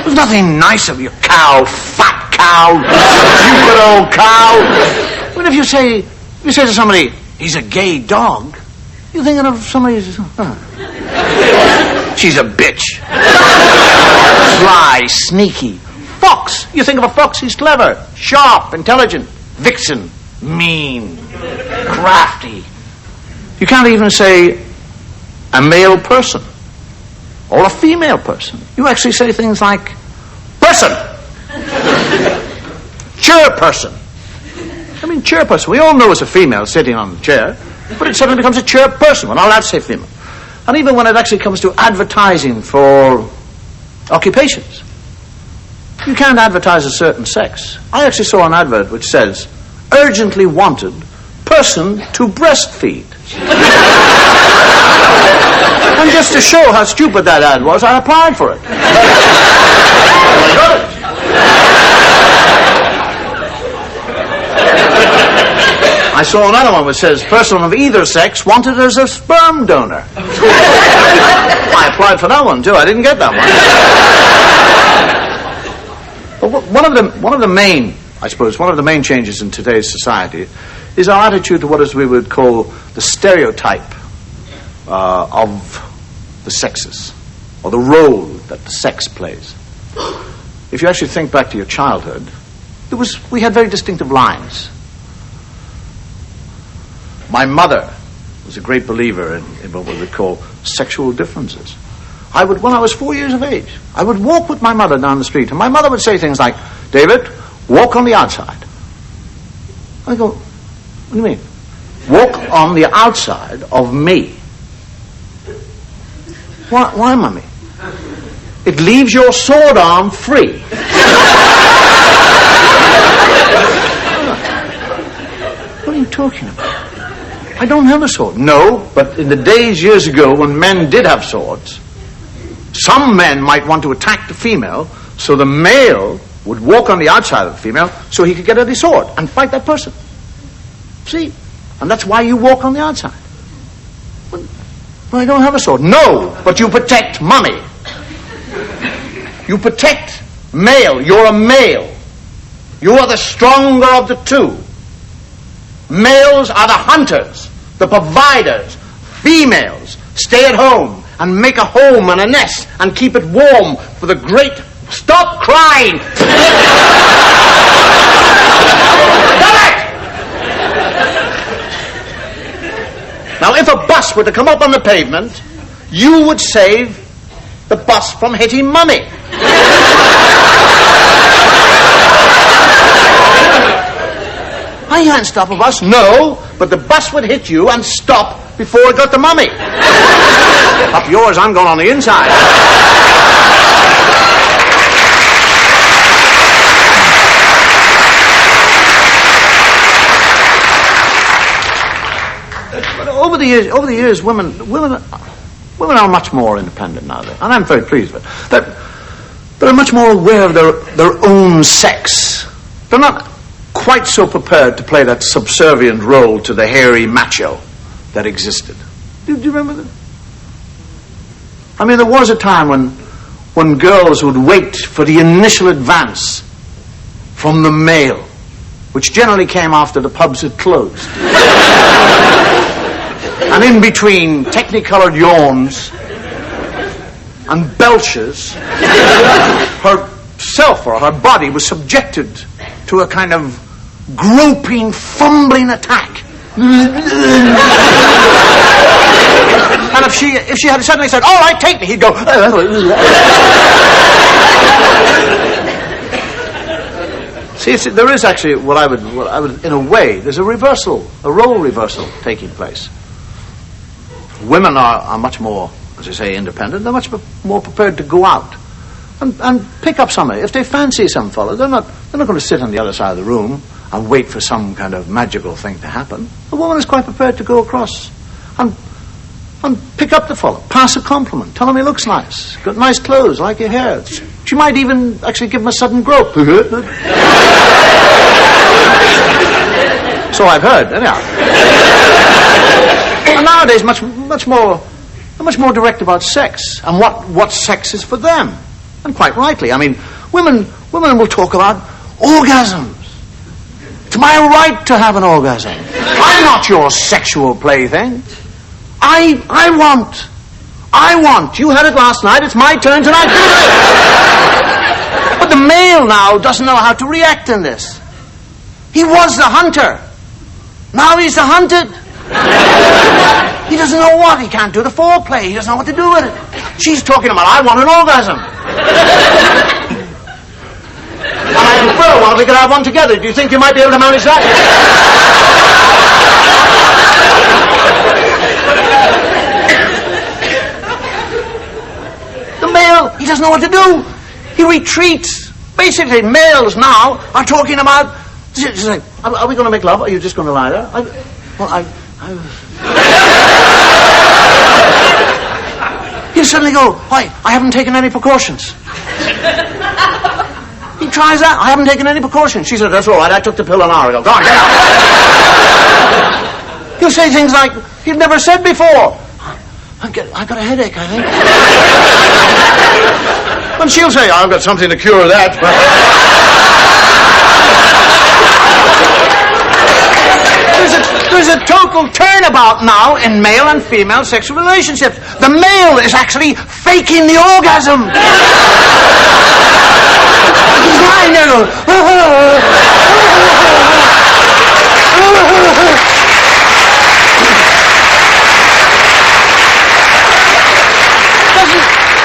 There's nothing nice of you, cow, fat cow, stupid old cow. But if you say to somebody, he's a gay dog, you're thinking of somebody who's, she's a bitch. Sly, sneaky. Fox. You think of a fox, he's clever, sharp, intelligent. Vixen, mean, crafty. You can't even say a male person or a female person. You actually say things like person, chairperson. I mean, chairperson. We all know it's a female sitting on the chair, but it suddenly becomes a chairperson. We're not allowed to say female. And even when it actually comes to advertising for occupations, you can't advertise a certain sex. I actually saw an advert which says, urgently wanted, person to breastfeed. And just to show how stupid that ad was, I applied for it. I saw another one which says, person of either sex wanted as a sperm donor. I applied for that one too. I didn't get that one. But one of the main changes in today's society is our attitude to what we would call the stereotype of the sexes, or the role that the sex plays. If you actually think back to your childhood, we had very distinctive lines. My mother was a great believer in what we would call sexual differences. When I was 4 years of age, I would walk with my mother down the street, and my mother would say things like, David, walk on the outside. I go, what do you mean? Walk on the outside of me. Why, Mummy? It leaves your sword arm free. What are you talking about? I don't have a sword. No, but in the days years ago when men did have swords, some men might want to attack the female, so the male would walk on the outside of the female so he could get at his sword and fight that person. See? And that's why you walk on the outside. Well, I don't have a sword. No, but you protect Mummy. You protect male. You're a male. You are the stronger of the two. Males are the hunters, the providers. Females stay at home and make a home and a nest and keep it warm for the great... Stop crying! Stop it! Now, if a bus were to come up on the pavement, you would save the bus from hitting Mummy. I can't stop a bus, no, but the bus would hit you and stop before it got to Mummy. Up yours, I'm going on the inside. But over the years, women are much more independent now, and I'm very pleased with it. They're much more aware of their own sex. They're not quite so prepared to play that subservient role to the hairy macho that existed. Do you remember that? I mean, there was a time when girls would wait for the initial advance from the male, which generally came after the pubs had closed. And in between technicolored yawns and belches, herself or her body was subjected to a kind of groping, fumbling attack. And And if she had suddenly said, "All right, take me," he'd go. See, there is actually what I would, in a way, there's a reversal, a role reversal taking place. Women are much more, as I say, independent. They're much more prepared to go out and pick up somebody. If they fancy some fellow, they're not going to sit on the other side of the room and wait for some kind of magical thing to happen. A woman is quite prepared to go across and pick up the fellow, pass a compliment, tell him he looks nice, got nice clothes, like your hair. She might even actually give him a sudden grope. So I've heard, anyhow. And nowadays, much more direct about sex and what sex is for them, and quite rightly. I mean, women will talk about orgasms. It's my right to have an orgasm. I'm not your sexual plaything. I want. You had it last night. It's my turn tonight. But the male now doesn't know how to react in this. He was the hunter. Now he's the hunted. He doesn't know what. He can't do the foreplay. He doesn't know what to do with it. She's talking about, I want an orgasm. And I prefer one if we could have one together. Do you think you might be able to manage that? The male, he doesn't know what to do. He retreats. Basically, males now are talking about, she's like, are we going to make love? Or are you just going to lie there? You suddenly go, I haven't taken any precautions. He tries that. I haven't taken any precautions. She said, that's all right. I took the pill an hour ago. Go on, get out. He'll say things like he'd never said before. I got a headache, I think. And she'll say, I've got something to cure that. There's a total turnabout now in male and female sexual relationships. The male is actually faking the orgasm. He's lying there going,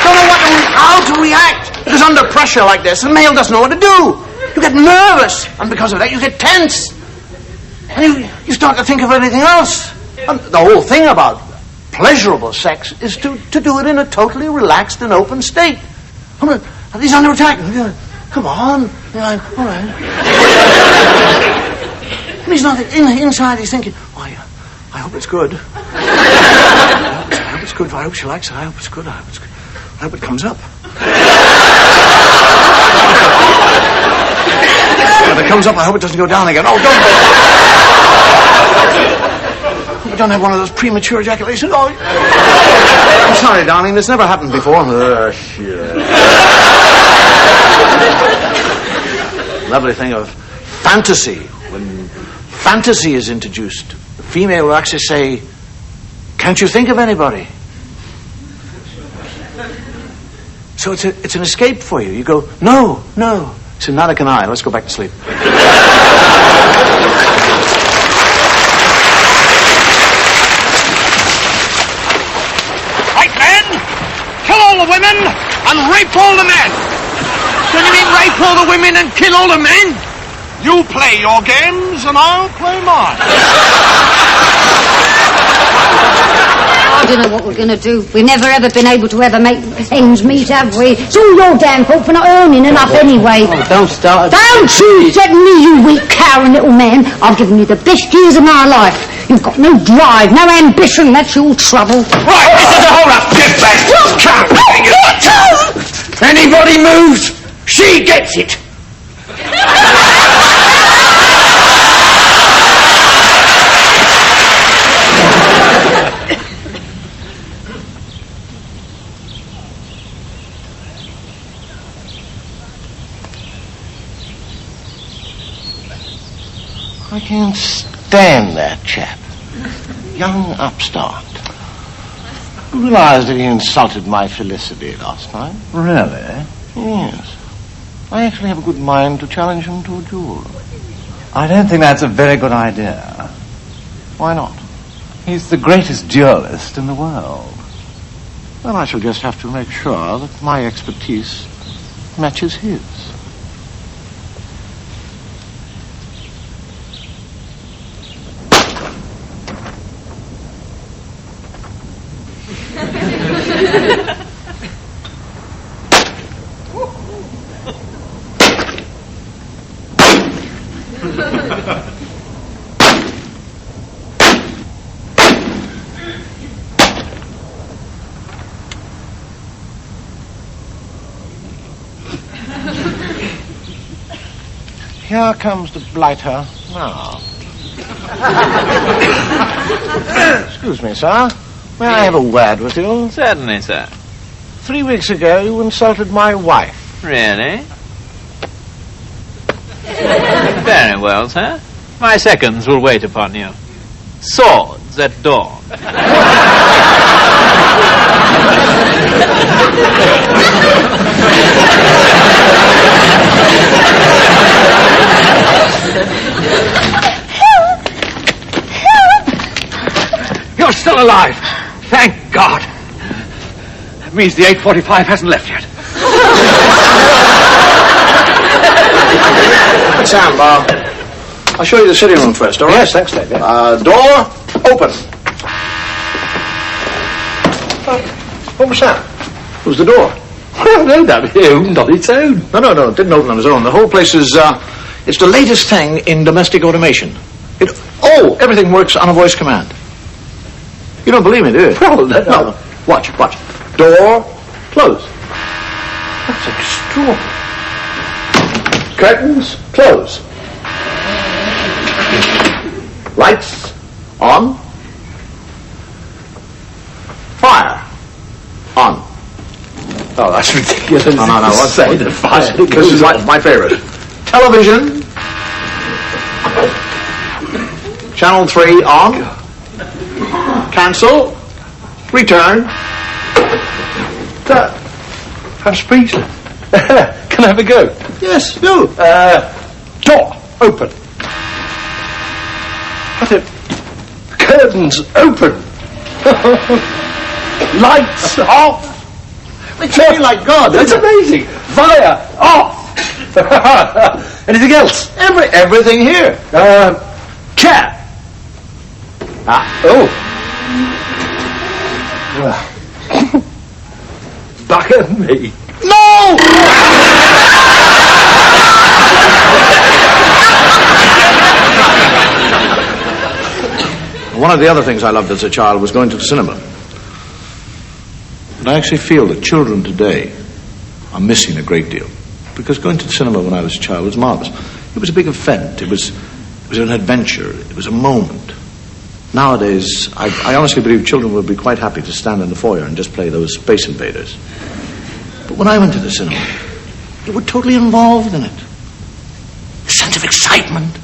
don't know how to react. Because under pressure like this, the male doesn't know what to do. You get nervous, and because of that, you get tense. And you start to think of anything else. And the whole thing about pleasurable sex is to do it in a totally relaxed and open state. He's under attack. Come on. All right. And he's not inside. He's thinking, I hope it's good. I hope it's good. I hope she likes it. I hope it's good. I hope it's good. I hope it comes up. If it comes up, I hope it doesn't go down again. Oh, don't go. I don't have one of those premature ejaculations. Oh, I'm sorry, darling. This never happened before. Shit. Lovely thing of fantasy. When fantasy is introduced, the female will actually say, can't you think of anybody? So it's an escape for you. You go, no. So neither can I. Let's go back to sleep. Right, men! Kill all the women and rape all the men! Do you mean rape all the women and kill all the men? You play your games and I'll play mine. I don't know what we're going to do. We've never ever been able to ever make ends meet, have we? It's all your damn fault for not earning enough anyway. Oh, don't start. Don't you set me, you weak, cowering little man. I've given you the best years of my life. You've got no drive, no ambition. That's your trouble. Right, this is a hold-up. Get back. Come. Anybody moves, she gets it. I can't stand that chap. Young upstart. I realised that he insulted my Felicity last night. Really? Yes. I actually have a good mind to challenge him to a duel. I don't think that's a very good idea. Why not? He's the greatest duelist in the world. Well, I shall just have to make sure that my expertise matches his. Here comes the blighter now. Excuse me, sir. May I have a word with you? Certainly, sir. 3 weeks ago, you insulted my wife. Really? Very well, sir. My seconds will wait upon you. Swords at dawn. You're still alive! Thank God! That means the 845 hasn't left yet. Sam, I'll show you the sitting room first, all right? Yes, thanks, Dave. Yeah. Door open. What was that? It was the door. No, that opened on its own. No, it didn't open on its own. The whole place is, it's the latest thing in domestic automation. Everything works on a voice command. You don't believe me, do you? Well, no. Watch. Door close. That's extraordinary. Curtains close. Lights on. Fire on. Oh, that's ridiculous. No. What's Say the fire. This is my favorite. Television. Channel 3 on. Cancel. Return. I'm speechless. Can I have a go? Yes, do. Door open. Curtains open. Lights off. It's really like God. That's amazing. Fire off. Anything else? Everything here. Chair. Back at me. No! One of the other things I loved as a child was going to the cinema. And I actually feel that children today are missing a great deal. Because going to the cinema when I was a child was marvelous. It was a big event. It was an adventure. It was a moment. Nowadays, I honestly believe children would be quite happy to stand in the foyer and just play those Space Invaders. But when I went to the cinema, they were totally involved in it. A sense of excitement.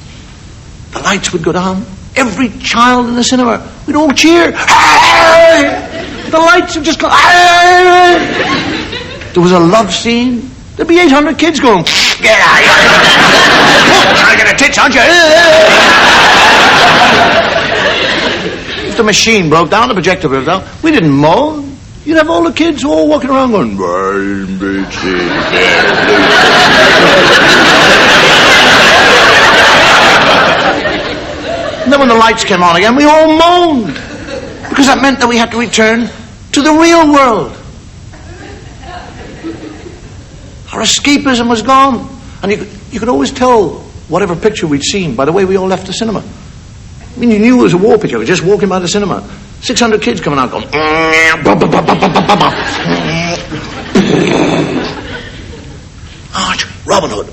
The lights would go down. Every child in the cinema, we'd all cheer. The lights would just go. There was a love scene. There'd be 800 kids going. I get a tits, aren't you? If the machine broke down, the projector broke down, we didn't moan. You'd have all the kids all walking around going. And then when the lights came on again, we all moaned. Because that meant that we had to return to the real world. Our escapism was gone. And you could always tell whatever picture we'd seen by the way we all left the cinema. I mean, you knew it was a war picture. We were just walking by the cinema. 600 kids coming out going. Robin Hood.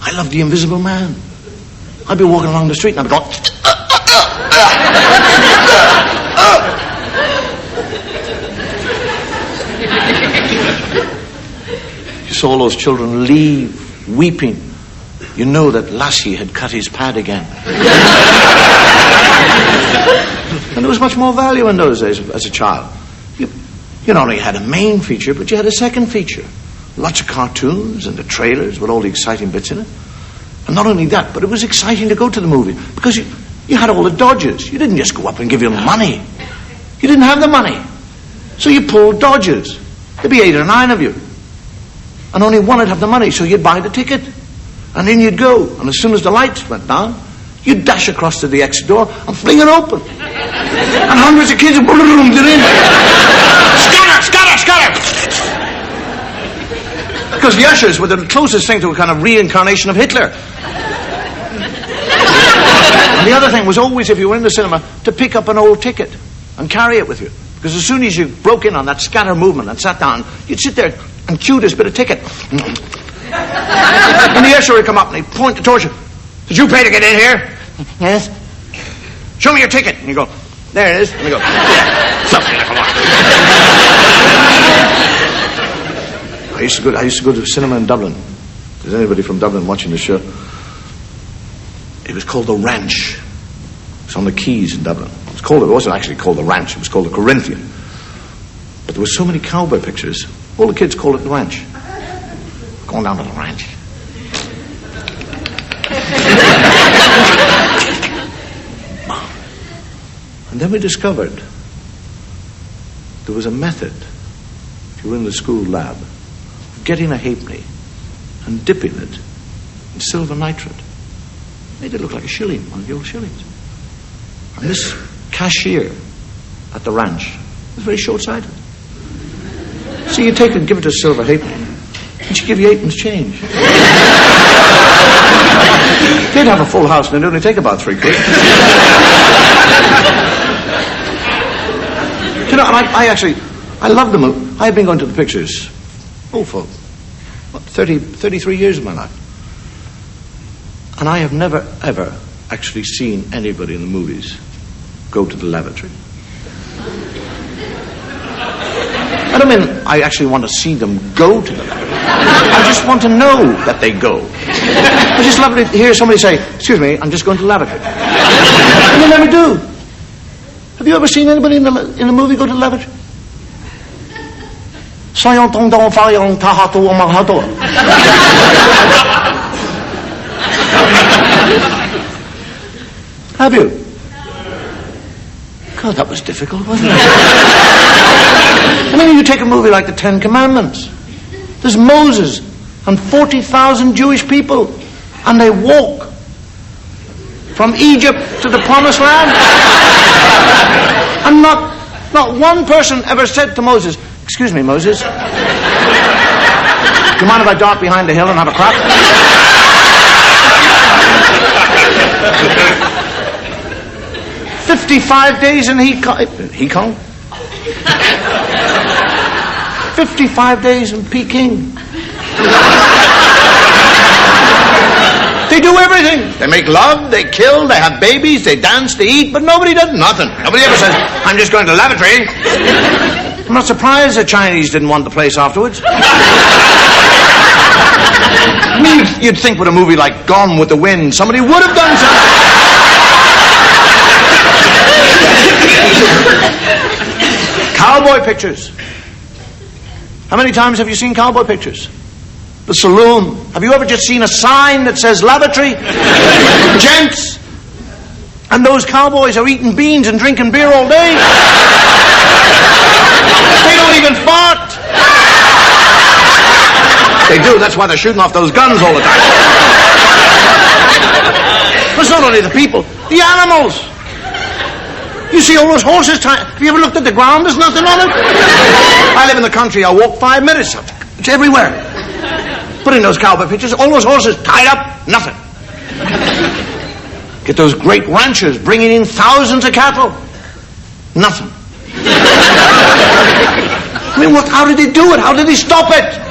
I love The Invisible Man. I'd be walking along the street and I'd be going. You saw all those children leave, weeping. You know that Lassie had cut his pad again. And there was much more value in those days as a child. You not only had a main feature, but you had a second feature. Lots of cartoons and the trailers with all the exciting bits in it. And not only that, but it was exciting to go to the movie because you had all the dodges. You didn't just go up and give them money. You didn't have the money. So you pulled dodges. There'd be 8 or 9 of you. And only one would have the money, so you'd buy the ticket. And in you'd go. And as soon as the lights went down, you'd dash across to the exit door and fling it open. And hundreds of kids would get in. Scatter, scatter, scatter! Because the ushers were the closest thing to a kind of reincarnation of Hitler. And the other thing was always, if you were in the cinema, to pick up an old ticket and carry it with you. Because as soon as you broke in on that scatter movement and sat down, you'd sit there and chew this bit of ticket. And the usher would come up and he'd point the torch. Did you pay to get in here? Yes. Show me your ticket. And you go, there it is. And you go, something like I used to go to the cinema in Dublin. If there's anybody from Dublin watching the show, it was called the Ranch. It was on the quays in Dublin. It wasn't actually called the Ranch, it was called the Corinthian. But there were so many cowboy pictures, all the kids called it the Ranch. Going down to the ranch. And then we discovered there was a method, if you were in the school lab, of getting a halfpenny and dipping it in silver nitrate. Made it look like a shilling, one of the old shillings. And this cashier at the ranch was very short-sighted. So you take it and give it a silver halfpenny, and she'd give you 8 change. They'd have a full house, and it'd only take about 3 quid. You know, and I love the movie. I've been going to the pictures, for 33 years of my life. And I have never, ever actually seen anybody in the movies go to the lavatory. I don't mean I actually want to see them go to the lavatory. I just want to know that they go. I just love to hear somebody say, excuse me, I'm just going to the lavatory. And they never do. Have you ever seen anybody in the movie go to the lavatory? Have you? God, that was difficult, wasn't it? I mean, you take a movie like the 10 Commandments. There's Moses and 40,000 Jewish people, and they walk from Egypt to the Promised Land. And not one person ever said to Moses, excuse me, Moses, do you mind if I dart behind the hill and have a crap? 55 days in Hekong? 55 days in Peking. They do everything. They make love, they kill, they have babies, they dance, they eat, but nobody does nothing. Nobody ever says, I'm just going to the lavatory. I'm not surprised the Chinese didn't want the place afterwards. I mean, you'd think with a movie like Gone with the Wind, somebody would have done something. Cowboy pictures. How many times have you seen cowboy pictures? The saloon. Have you ever just seen a sign that says lavatory? Gents. And those cowboys are eating beans and drinking beer all day. They don't even fart. They do, that's why they're shooting off those guns all the time. But it's not only the people, the animals. You see all those horses have you ever looked at the ground? There's nothing on it. I live in the country, I walk 5 minutes. It's everywhere. Put in those cowboy pictures, all those horses tied up, nothing. Get those great ranchers bringing in thousands of cattle, nothing. I mean, how did they do it? How did they stop it?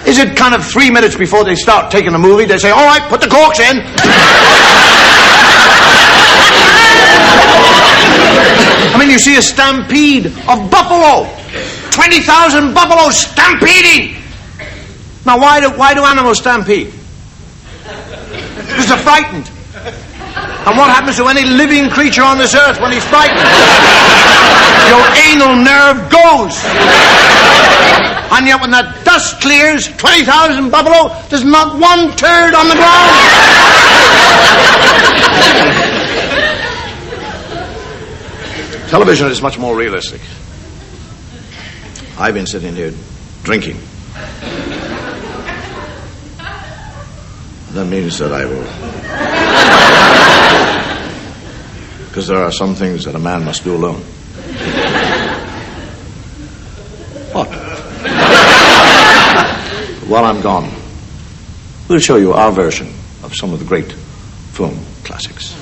Is it kind of 3 minutes before they start taking the movie, they say, all right, put the corks in. I mean, you see a stampede of buffalo. 20,000 buffaloes stampeding. Now, why do animals stampede? Because they're frightened. And what happens to any living creature on this earth when he's frightened? Your anal nerve goes. And yet when that dust clears, 20,000 buffalo, there's not one turd on the ground. Television is much more realistic. I've been sitting here drinking. That means that I will. Because there are some things that a man must do alone. What? While I'm gone, we'll show you our version of some of the great film classics.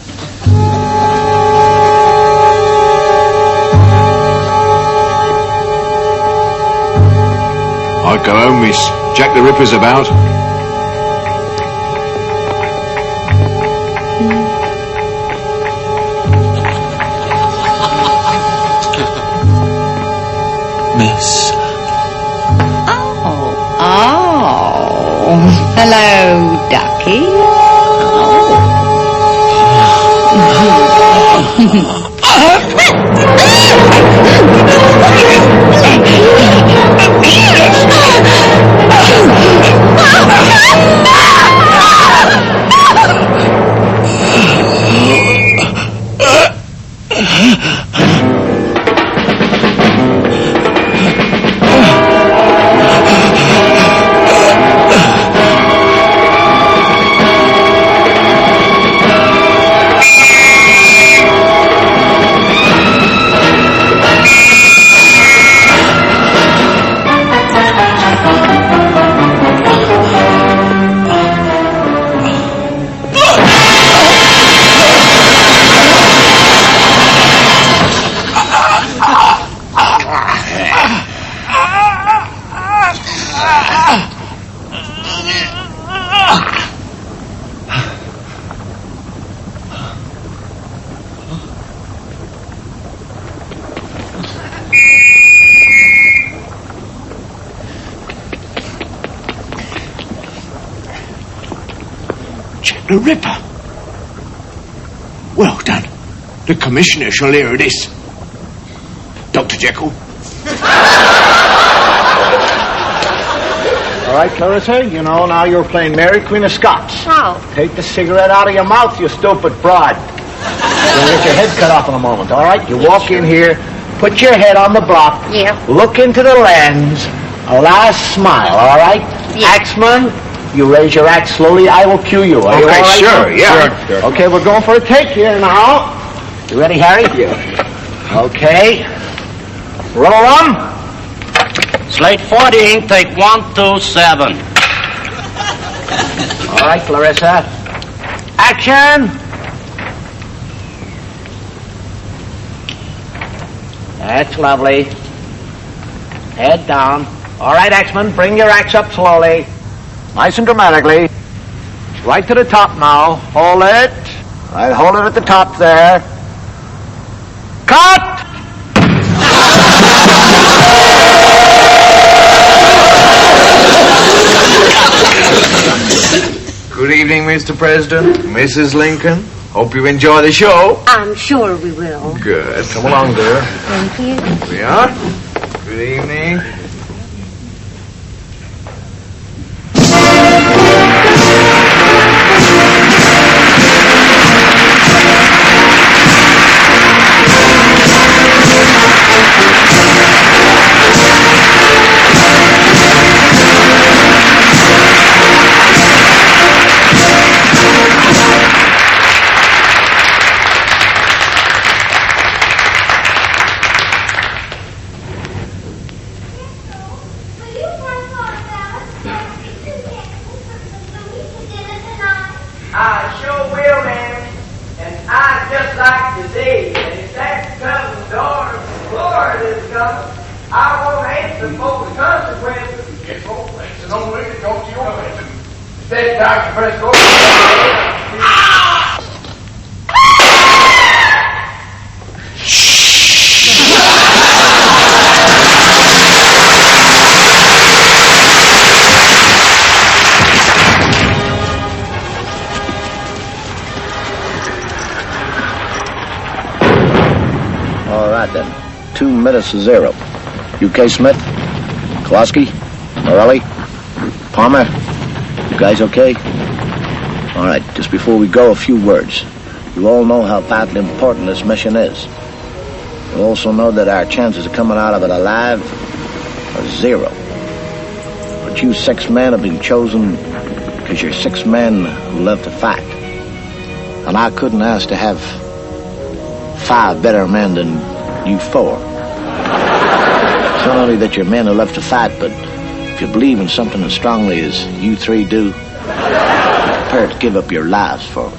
I'd go home, Miss. Jack the Ripper's about. Miss. Oh, hello, Ducky. The Ripper. Well done. The Commissioner shall hear of this. Dr. Jekyll. All right, Clarissa, you know, now you're playing Mary, Queen of Scots. How? Take the cigarette out of your mouth, you stupid broad. You'll get your head cut off in a moment, all right? You walk in here, put your head on the block, look into the lens, a last smile, all right? Axeman, you raise your axe slowly, I will cue you. Are you all right? Sure, yeah. Sure. Okay, we're going for a take here now. You ready, Harry? Yeah. Okay. Roll 'em. Slate 14, take 1, 2, 7. All right, Clarissa. Action! That's lovely. Head down. All right, Axeman, bring your axe up slowly. Nice and dramatically. Right to the top now. Hold it. All right, hold it at the top there. Cut! Good evening, Mr. President, Mrs. Lincoln. Hope you enjoy the show. I'm sure we will. Good. Come along, dear. Thank you. Here we are. Good evening. All right, then. 2 minutes to 0. UK Smith, Kowalski, Morelli, Palmer. You guys okay? All right, just before we go, a few words. You all know how vitally important this mission is. You'll also know that our chances of coming out of it alive are 0. But you 6 men have been chosen because you're 6 men who love to fight. And I couldn't ask to have 5 better men than you 4. It's not only that you're men who love to fight, but if you believe in something as strongly as you 3 do, you're prepared to give up your lives for it.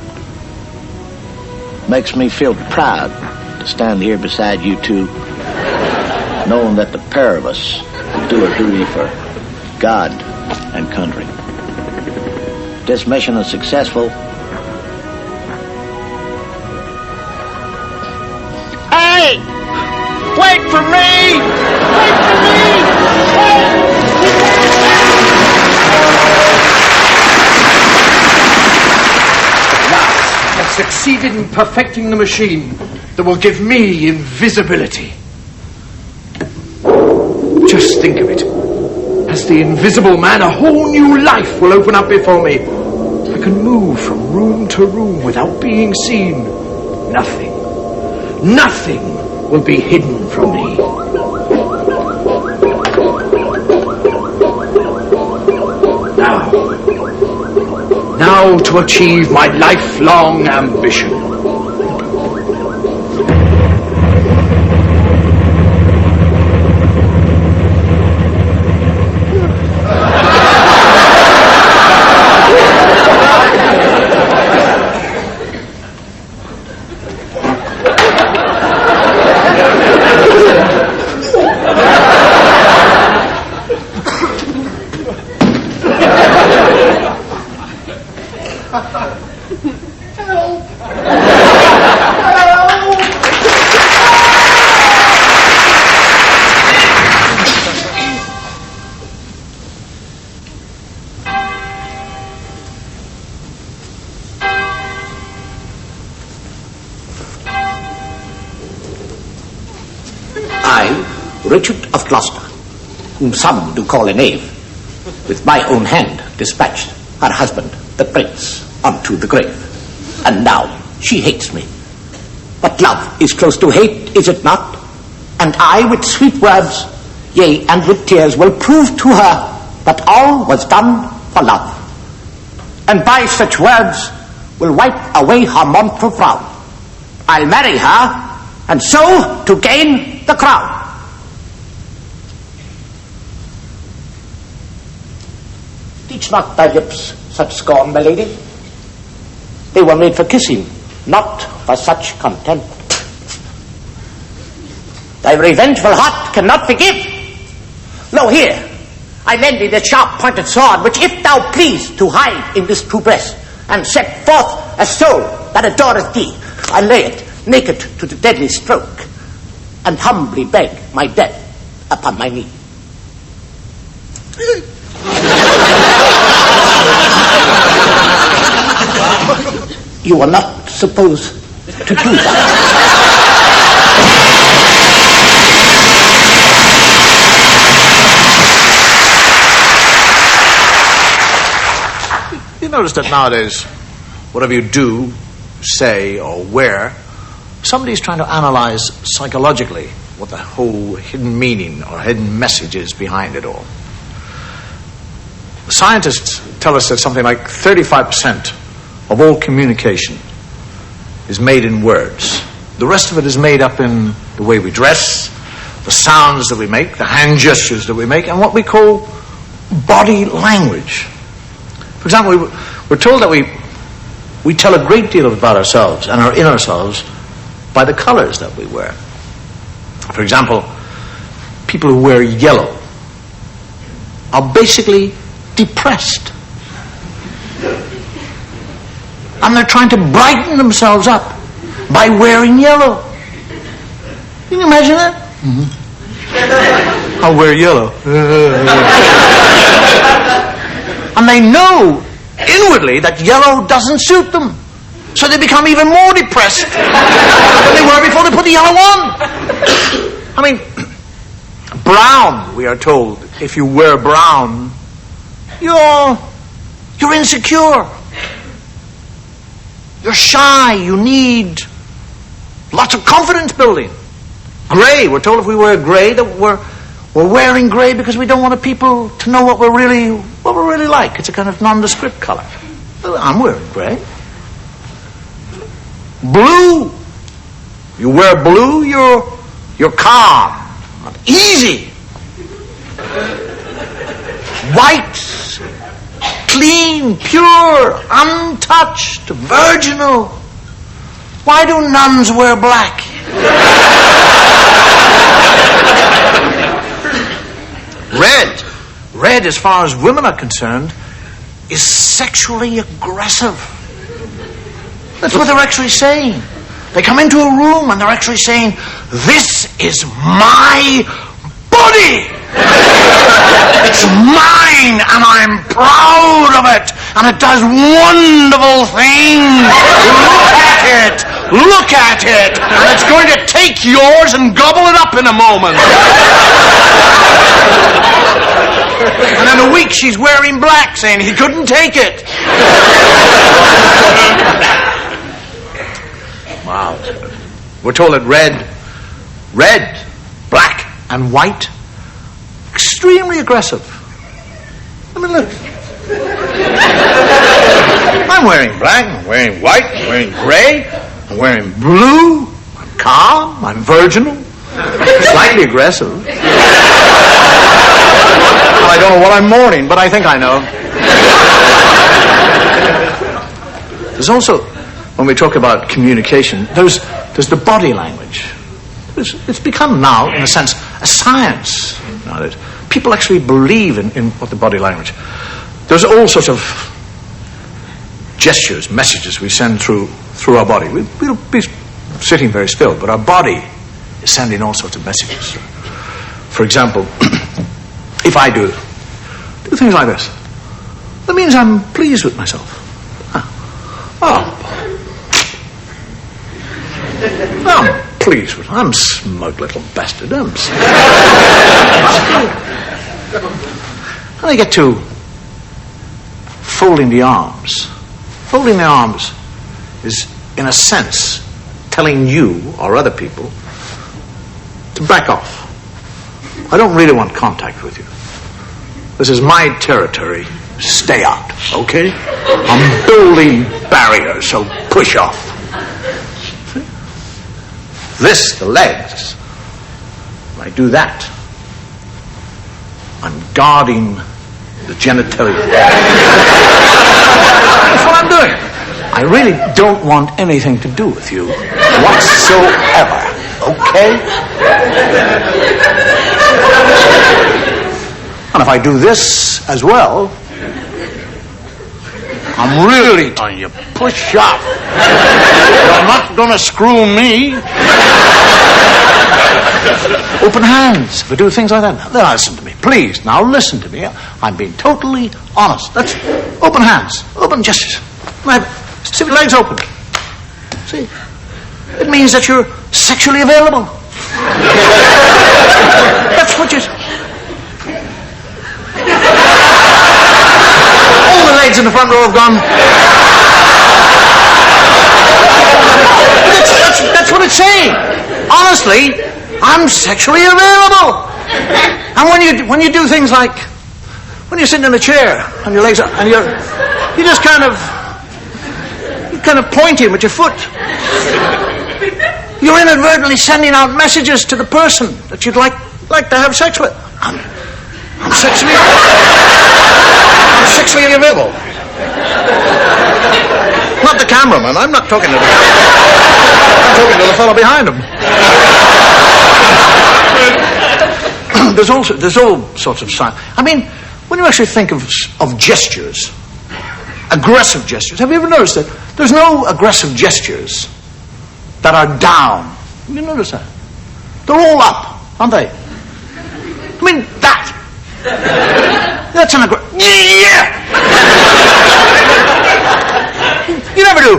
Makes me feel proud to stand here beside you 2, knowing that the pair of us will do our duty for God and country. If this mission is successful, Hey! Wait for me! Wait for me! I've succeeded in perfecting the machine that will give me invisibility. Just think of it. As the Invisible Man, a whole new life will open up before me. I can move from room to room without being seen. Nothing will be hidden from me. Now to achieve my lifelong ambition. Richard of Gloucester, whom some do call a knave, with my own hand dispatched her husband, the prince, unto the grave. And now she hates me. But love is close to hate, is it not? And I, with sweet words, yea, and with tears, will prove to her that all was done for love. And by such words will wipe away her mournful frown. I'll marry her, and so to gain the crown. Teach not thy lips such scorn, my lady. They were made for kissing, not for such contempt. Thy revengeful heart cannot forgive. Lo, here, I lend thee the sharp-pointed sword, which if thou please to hide in this true breast, and set forth a soul that adoreth thee, I lay it naked to the deadly stroke, and humbly beg my death upon my knee. You are not supposed to do that. You notice that nowadays, whatever you do, say, or wear, somebody's trying to analyze psychologically what the whole hidden meaning or hidden message is behind it all. Scientists tell us that something like 35% of all communication is made in words. The rest of it is made up in the way we dress, the sounds that we make, the hand gestures that we make, and what we call body language. For example, we're told that we tell a great deal about ourselves and our inner selves by the colors that we wear. For example, people who wear yellow are basically depressed. And they're trying to brighten themselves up by wearing yellow. Can you imagine that? Mm-hmm. I'll wear yellow. And they know inwardly that yellow doesn't suit them. So they become even more depressed than they were before they put the yellow on. I mean, brown, we are told, if you wear brown, you're insecure. You're shy. You need lots of confidence building. A grey. We're told if we wear grey that we're wearing grey because we don't want people to know what we're really like. It's a kind of nondescript colour. Well, I'm wearing grey. Blue. You wear blue, you're calm, easy. White, clean, pure, untouched, virginal. Why do nuns wear black? Red. Red, as far as women are concerned, is sexually aggressive. That's what they're actually saying. They come into a room and they're actually saying, "This is my body. It's mine and I'm proud of it. And it does wonderful things. Look at it. And it's going to take yours and gobble it up in a moment." And in a week she's wearing black, saying he couldn't take it. Wow. We're told that red, black, and white, extremely aggressive. I mean, look. I'm wearing black, I'm wearing white, I'm wearing grey, I'm wearing blue, I'm calm, I'm virginal, slightly aggressive. Well, I don't know what I'm mourning, but I think I know. There's also, when we talk about communication, there's the body language. It's become now, in a sense, a science. Now that people actually believe in what the body language. There's all sorts of gestures, messages we send through our body. We'll be sitting very still, but our body is sending all sorts of messages. For example, if I do things like this, that means I'm pleased with myself. I'm pleased with. I'm smug little bastard. And I get to folding the arms. Folding the arms is, in a sense, telling you or other people to back off. I don't really want contact with you. This is my territory. Stay out, okay? I'm building barriers, so push off. See? This, the legs. When I do that, I'm guarding the genitalia. That's what I'm doing. I really don't want anything to do with you whatsoever, okay? And if I do this as well, I'm really telling you, push up. You're not going to screw me. Open hands. If I do things like that, now listen to me, please. Now listen to me. I'm being totally honest. That's open hands, open gestures. See, legs open. See, it means that you're sexually available. That's what you. All the legs in the front row have gone. That's what it's saying. Honestly, I'm sexually available. And when you do things like when you're sitting in a chair and your legs are, and you just kind of pointing with your foot. You're inadvertently sending out messages to the person that you'd like to have sex with. I'm sexually available. Not the cameraman. I'm not talking to the cameraman. I'm talking to the fellow behind him. There's all sorts of signs. I mean, when you actually think of gestures, aggressive gestures, have you ever noticed that there's no aggressive gestures that are down? Have you noticed that? They're all up, aren't they? I mean, that's an aggressive. Yeah! You never do.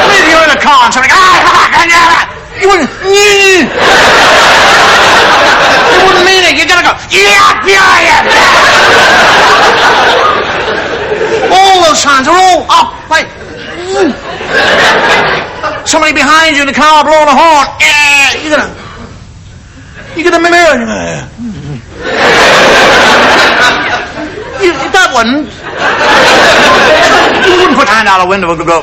Maybe you're in a car and something. You wouldn't. You wouldn't mean it. You're gonna go. Yeah. All those signs are all up. Like. somebody behind you in the car blowing a horn. You get a mirror. That one. You wouldn't put your hand out a window and go.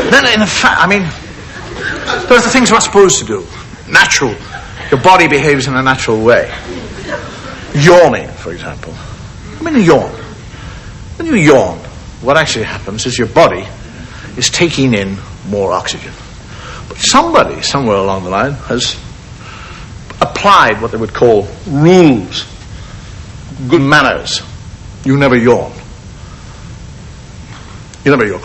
Then, in fact, I mean, there's the things we're supposed to do. Natural. Your body behaves in a natural way. Yawning, for example. When you yawn, what actually happens is your body is taking in more oxygen. But somebody, somewhere along the line, has applied what they would call rules, good manners. You never yawn. You never yawn.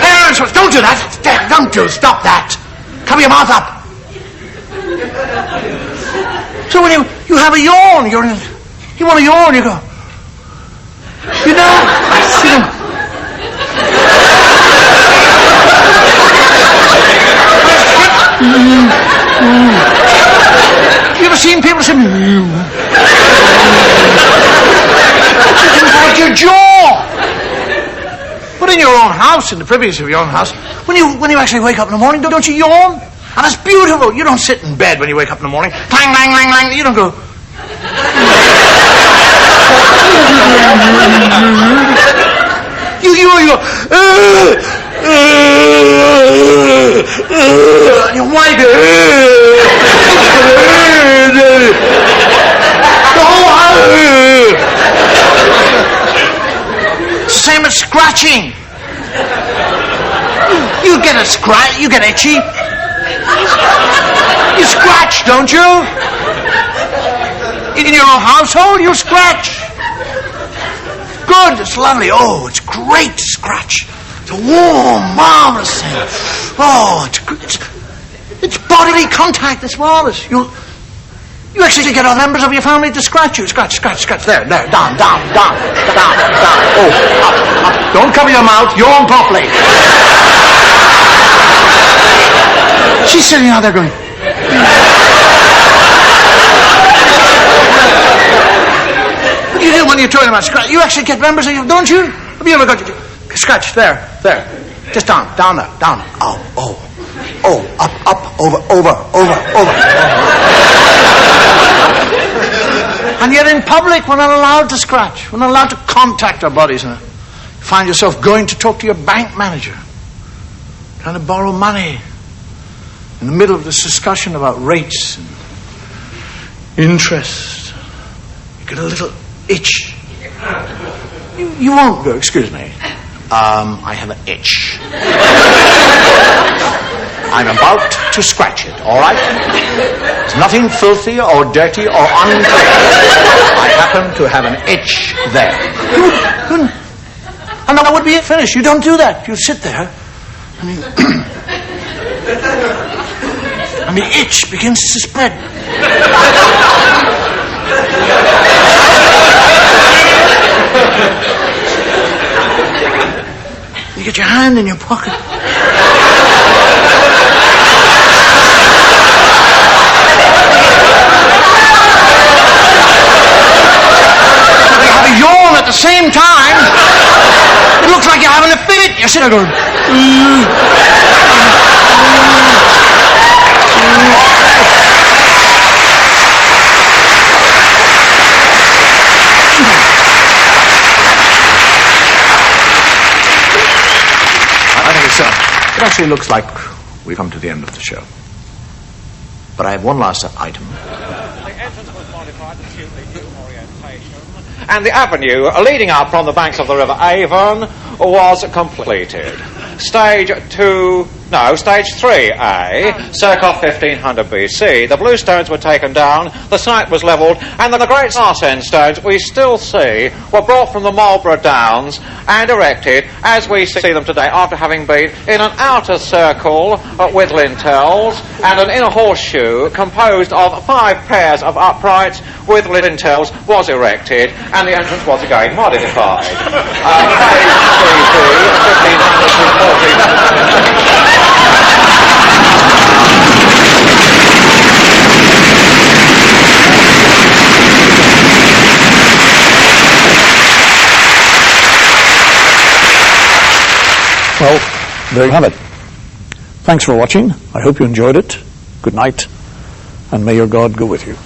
Parents, don't do that. Stop that. Cover your mouth up. So when you have a yawn, you want to yawn, you go, You ever seen people say, it's like your jaw. But in your own house, in the privacy of your own house, when you actually wake up in the morning, don't you yawn? And it's beautiful. You don't sit in bed when you wake up in the morning. Clang, clang, clang, clang. You don't go. You go. And you wipe it. Same as scratching. You get a scratch. You get itchy. You scratch, don't you? In your own household, you scratch. Good, it's lovely. Oh, it's great to scratch. It's a warm, marvelous thing. Oh, it's bodily contact. It's marvelous. You actually get other members of your family to scratch you. Scratch. There, down. Oh, up. Don't cover your mouth. Yawn properly. She's sitting out there going. What do you do when you're talking about scratch? You actually get members of you, don't you? Have you ever got scratch? There. Just down. Oh, up, over. And yet in public, we're not allowed to scratch. We're not allowed to contact our bodies. You find yourself going to talk to your bank manager, trying to borrow money. In the middle of this discussion about rates and interest, you get a little itch. You won't go, excuse me, I have an itch. I'm about to scratch it, all right? It's nothing filthy or dirty or unclean. I happen to have an itch there. And that would be it, finished. You don't do that. You sit there. And the itch begins to spread. You get your hand in your pocket. You have a yawn at the same time. It looks like you're having a fit. You're sitting there going, it actually looks like we've come to the end of the show. But I have one last item. The entrance was modified to suit the new orientation, and the avenue leading up from the banks of the River Avon was completed. Stage 3A, circa 1500 BC, the bluestones were taken down, the site was levelled, and the great Arsene stones we still see were brought from the Marlborough Downs and erected as we see them today, after having been in an outer circle with lintels and an inner horseshoe composed of 5 pairs of uprights with lintels was erected, and the entrance was again modified. Page 3B, 1500 to 1400. Well, there you have it. Thanks for watching. I hope you enjoyed it. Good night, and may your God go with you.